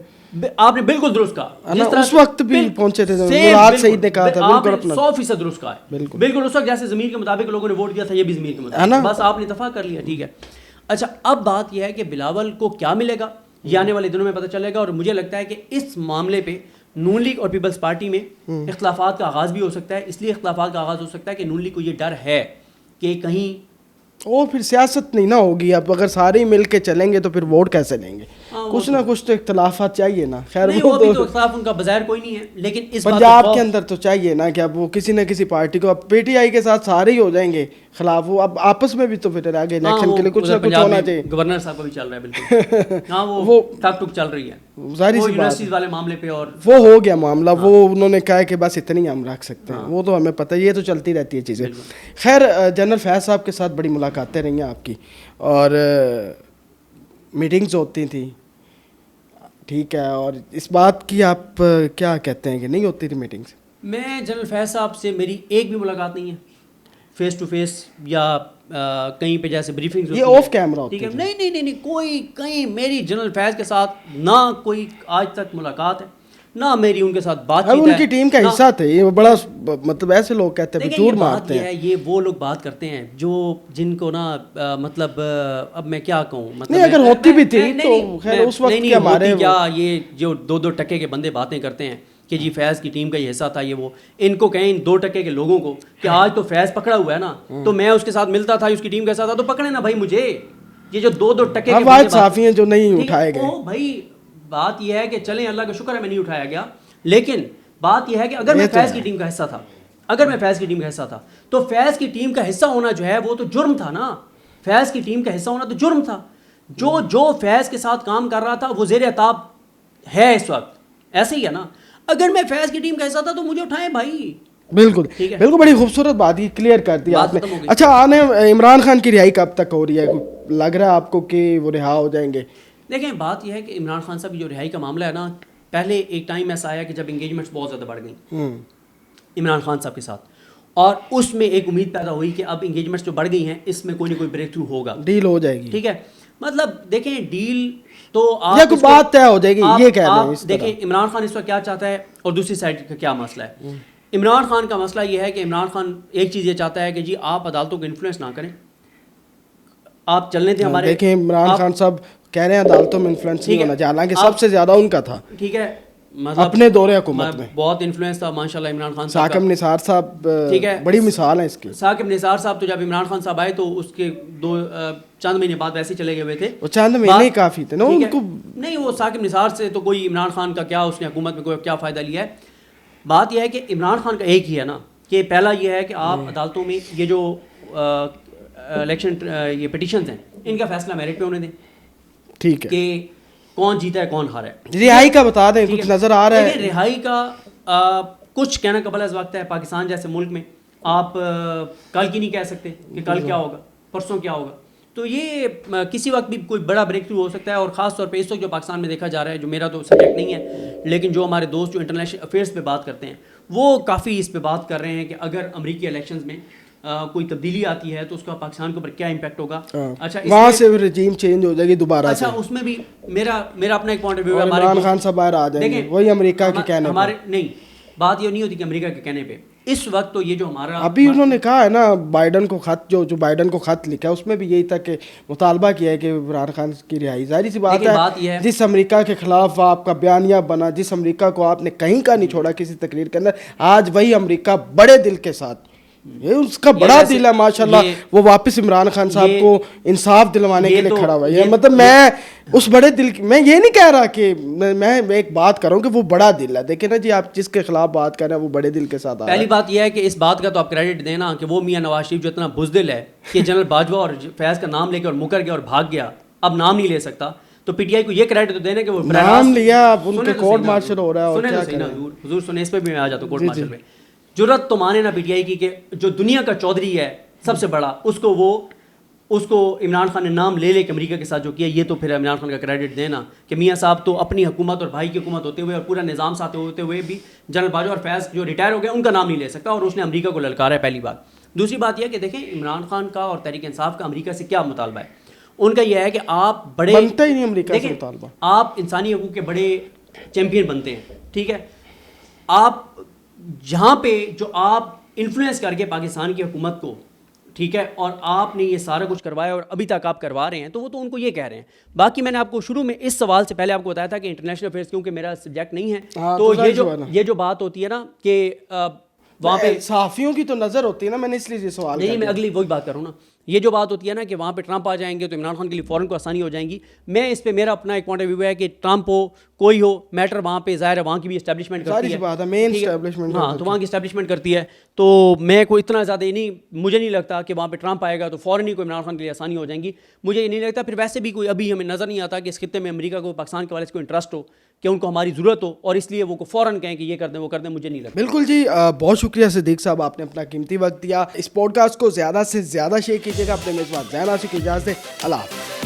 آپ نے بالکل درست کہا، جس طرح اس وقت بھی پہنچے تھے، مراد سعید نے کہا تھا، بالکل اپنا 100% درست کہا ہے. بالکل اس وقت جیسے ضمیر کے مطابق لوگوں نے ووٹ دیا تھا، یہ بھی ضمیر کے مطابق، بس آپ نے اتفاق کر لیا. ٹھیک ہے. اچھا اب بات یہ ہے کہ بلاول کو کیا ملے گا یہ آنے والے دنوں میں پتہ چلے گا. اور مجھے لگتا ہے کہ اس معاملے پہ نون لیگ اور پیپلز پارٹی میں اختلافات کا آغاز بھی ہو سکتا ہے. اس لیے اختلافات کا آغاز ہو سکتا ہے کہ نون لیگ کو یہ ڈر ہے کہ کہیں اور پھر سیاست نہیں نہ ہوگی. اب اگر سارے ہی مل کے چلیں گے تو پھر ووٹ کیسے لیں گے؟ کچھ نہ کچھ تو اختلافات چاہیے نا. خیر وہ بھی تو اختلاف ان کا بظاہر کوئی نہیں ہے، لیکن اس پنجاب کے اندر تو چاہیے نا کہ اب وہ کسی نہ کسی پارٹی کو، اب PTI کے ساتھ سارے ہی ہو جائیں گے خلاف، وہ اب آپس میں بھی تو پھر آگے الیکشن کے لیے کچھ نہ کچھ ہونا چاہیے. گورنر صاحب کو بھی چل رہا ہے بالکل. ہاں وہ ٹک ٹک چل رہی ہے ظاہر سی بات، یونیورسٹیز والے معاملے پہ، اور وہ ہو گیا معاملہ. وہ انہوں نے کہا کہ بس اتنی ہم رکھ سکتے ہیں، وہ تو ہمیں پتہ، یہ تو چلتی رہتی ہے چیزیں. خیر جنرل فیض صاحب کے ساتھ بڑی ملاقاتیں رہی ہیں آپ کی اور میٹنگز ہوتی تھیں. ٹھیک ہے. اور اس بات کی آپ کیا کہتے ہیں کہ نہیں ہوتی تھی میٹنگز؟ میں جنرل فیض صاحب سے میری ایک بھی ملاقات نہیں ہے فیس ٹو فیس یا کہیں پہ جیسے بریفنگز ہوتی ہیں، یہ آف کیمرہ ہوتی ہے. نہیں کوئی کہیں میری جنرل فیض کے ساتھ نہ کوئی آج تک ملاقات ہے، نہ میری ان کے ساتھ بات چیت ہے. ان کی ٹیم کا حصہ تھے یہ بڑا، مطلب ایسے لوگ کہتے ہیں چور مارتے ہیں. یہ وہ لوگ بات کرتے ہیں جو جن کو نا مطلب اب میں کیا کہوں، مطلب نہیں اگر ہوتی بھی تھی تو خیر اس وقت کے ہمارے کیا یہ جو 2-2 ٹکے کے بندے باتیں کرتے ہیں کہ جی فیض کی ٹیم کا یہ حصہ تھا، یہ وہ، ان کو کہیں ان 2 ٹکے کے لوگوں کو کہ آج تو فیض پکڑا ہوا ہے نا تو میں اس کے ساتھ ملتا تھا، اس کی ٹیم کا حصہ تھا، تو پکڑے نا بھائی مجھے. یہ جو 2-2 ٹکے کے بات صافی ہیں جو نہیں اٹھائے گئے. بھائی بات یہ ہے کہ چلیں اللہ کا شکر ہے میں نہیں اٹھایا گیا، لیکن بات یہ ہے کہ اگر میں فیض کی ٹیم کا حصہ تھا، تو فیض کی ٹیم کا حصہ ہونا جو ہے وہ تو جرم تھا نا. فیض کی ٹیم کا حصہ ہونا تو جرم تھا. جو فیض کے ساتھ کام کر رہا تھا وہ زیر عتاب ہے اس وقت, ایسے ہی ہے نا. اگر میں فیض کی ٹیم کا حصہ تھا تو مجھے اٹھائیں بھائی. بالکل بالکل, بڑی خوبصورت بات یہ کلیئر کر دی آپ نے. اچھا, آنے عمران خان کی رہائی کب تک ہو رہی ہے, لگ رہا ہے آپ کو کہ وہ رہا ہو جائیں گے؟ دیکھیں بات یہ ہے کہ عمران خان صاحب کی جو رہائی کا معاملہ ہے نا, پہلے ایک ٹائم ایسا آیا کہ جب انگیجمنٹس بہت زیادہ بڑھ گئیں عمران خان صاحب کے ساتھ, اور اس میں ایک امید پیدا ہوئی کہ اب انگیجمنٹس جو بڑھ گئی ہیں اس میں کوئی نہ کوئی بریک تھرو ہوگا, ڈیل ہو جائے گی. ٹھیک ہے, مطلب دیکھیں ڈیل تو آپ یا کوئی بات طے ہو جائے گی, یہ کہہ رہے ہیں. دیکھیں عمران خان اس وقت کیا چاہتا ہے اور دوسری سائڈ کا کیا مسئلہ ہے. عمران خان کا مسئلہ یہ ہے کہ عمران خان ایک چیز یہ چاہتا ہے کہ جی آپ عدالتوں کو انفلوئنس نہ کریں, آپ چلنے تھے ہمارے. دیکھیں عمران خان صاحب کہہ رہے ہیں عدالتوں میں انفلوئنس نہیں ہونا چاہیے, حالانکہ سب سے زیادہ ان کا تھا. ٹھیک ہے, اپنے دور حکومت میں بہت انفلوئنس تھا ماشاءاللہ عمران خان صاحب. ثاقب نثار صاحب ٹھیک ہے, بڑی مثال ہے اس کی. ثاقب نثار صاحب تو جب عمران خان صاحب آئے تو اس کے چند مہینے بعد ویسے چلے گئے ہوئے تھے. وہ چند مہینے کافی تھے نا ان کو. نہیں, وہ ثاقب نثار سے تو کوئی عمران خان کا کیا, اس نے حکومت میں کوئی کیا فائدہ لیا ہے. بات یہ ہے کہ عمران خان کا ایک ہی ہے نا کہ پہلا یہ ہے کہ آپ عدالتوں میں یہ جو الیکشن یہ پٹیشنز ہیں ان کا فیصلہ میرٹ پہ ہونے دیں. ٹھیک ہے, کہ کون جیتا ہے کون ہارا ہے. رہائی کا بتا دیں, کچھ نظر آ رہا ہے. رہائی کا کچھ کہنا قبل از وقت ہے. پاکستان جیسے ملک میں آپ کل کی نہیں کہہ سکتے کہ کل کیا ہوگا, پرسوں کیا ہوگا. تو یہ کسی وقت بھی کوئی بڑا بریک تھرو ہو سکتا ہے, اور خاص طور پہ اس وقت جو پاکستان میں دیکھا جا رہا ہے, جو میرا تو سبجیکٹ نہیں ہے لیکن جو ہمارے دوست جو انٹرنیشنل افیئرس پہ بات کرتے ہیں وہ کافی اس پہ بات کر رہے ہیں کہ اگر امریکی الیکشنز میں کوئی تبدیلی آتی ہے تو اس کا پاکستان کے اوپر کیا امپیکٹ ہوگا. اچھا, وہاں سے رجیم چینج ہو جائے گی دوبارہ. اچھا, اس میں بھی میرا اپنا ایک پوائنٹ آف ویو ہے. عمران خان صاحب باہر آ جائیں گے, وہی امریکہ کے کہنے ہمارے نہیں, بات یہ نہیں ہوتی کہ امریکہ کے کہنے پہ. اس وقت تو یہ جو ہمارا ابھی انہوں نے کہا ہے نا بائیڈن کو خط, جو بائیڈن کو خط لکھا ہے اس میں بھی یہی تھا کہ مطالبہ کیا ہے کہ عمران خان کی رہائی. ظاہر سی بات ہے, جس امریکہ کے خلاف آپ کا بیانیہ بنا, جس امریکہ کو آپ نے کہیں کا نہیں چھوڑا کسی تقریر کے اندر, آج وہی امریکہ بڑے دل کے ساتھ, یہ اس کا بڑا دل ہے ماشاءاللہ, وہ واپس عمران خان صاحب کو انصاف دلوانے کے لیے کھڑا ہوا ہے. مطلب میں اس بڑے دل کی, میں یہ نہیں کہہ رہا کہ میں ایک بات کروں کہ وہ بڑا دل ہے. دیکھیں نا جی, آپ جس کے خلاف بات کر رہے ہیں وہ بڑے دل کے ساتھ. پہلی بات یہ ہے کہ اس بات کا تو آپ کریڈٹ دینا کہ وہ میاں نواز شریف جو اتنا بزدل ہے کہ جنرل باجوہ اور فیض کا نام لے کے اور مکر گیا اور بھاگ گیا, اب نام نہیں لے سکتا, تو پی ٹی آئی کو یہ کریڈٹ تو دینا کہ وہ نام لیا, اب ان کے کورٹ مارشل ہو رہا ہے. حضور سنیں, اس پہ بھی میں آ جاتا ہوں کورٹ مارشل پہ. جرت تو مانے نا پی ٹی آئی کی کہ جو دنیا کا چودھری ہے سب سے بڑا, اس کو عمران خان نے نام لے لے کے امریکہ کے ساتھ جو کیا, یہ تو پھر عمران خان کا کریڈٹ دینا کہ میاں صاحب تو اپنی حکومت اور بھائی کی حکومت ہوتے ہوئے اور پورا نظام ساتھ ہوتے ہوئے بھی جنرل باجوہ اور فیض جو ریٹائر ہو گئے ان کا نام نہیں لے سکتا, اور اس نے امریکہ کو للکارا ہے. پہلی بات. دوسری بات یہ کہ دیکھیں عمران خان کا اور تحریک انصاف کا امریکہ سے کیا مطالبہ ہے. ان کا یہ ہے کہ آپ بڑے بنتا ہی نہیں امریکہ سے مطالبہ, آپ انسانی حقوق کے بڑے چیمپئن بنتے ہیں. ٹھیک ہے, آپ جہاں پہ جو آپ انفلوئنس کر کے پاکستان کی حکومت کو, ٹھیک ہے, اور آپ نے یہ سارا کچھ کروایا اور ابھی تک آپ کروا رہے ہیں, تو وہ تو ان کو یہ کہہ رہے ہیں. باقی میں نے آپ کو شروع میں اس سوال سے پہلے آپ کو بتایا تھا کہ انٹرنیشنل افیئرس کیونکہ میرا سبجیکٹ نہیں ہے, تو یہ جو بات ہوتی ہے نا کہ وہاں پہ صحافیوں کی تو نظر ہوتی ہے نا, میں نے اس لیے یہ سوال نہیں, میں اگلی وہی بات کروں نا, یہ جو بات ہوتی ہے نا کہ وہاں پہ ٹرمپ آ جائیں گے تو عمران خان کے لیے فوراً کو آسانی ہو جائیں گی. میں اس پہ میرا اپنا ایک پوائنٹ آف ویو ہے کہ ٹرمپ ہو کوئی ہو, میٹر وہاں پہ ظاہر ہے وہاں کی بھی اسٹیبلشمنٹ کرتی ہے, مین اسٹیبلشمنٹ, ہاں, تو وہاں کی اسٹیبلشمنٹ کرتی ہے. تو میں کوئی اتنا زیادہ نہیں, مجھے نہیں لگتا کہ وہاں پہ ٹرمپ آئے گا تو فوراً ہی کوئی عمران خان کے لیے آسانی ہو جائیں گی. مجھے یہ نہیں لگتا. پھر ویسے بھی کوئی ابھی ہمیں نظر نہیں آتا کہ اس خطے میں امریکہ کو پاکستان کے والے سے کوئی انٹرسٹ ہو کہ ان کو ہماری ضرورت ہو, اور اس لیے وہ کو فوراً کہیں کہ یہ کر دیں وہ کر دیں. مجھے نہیں لگتا. بالکل جی, بہت شکریہ صدیق صاحب, آپ نے اپنا قیمتی وقت دیا. اس پوڈ کاسٹ کو زیادہ سے زیادہ شیئر کیجیے گا. اپنے میزبان زین آصف کی اجازت دیں. اللہ حافظ.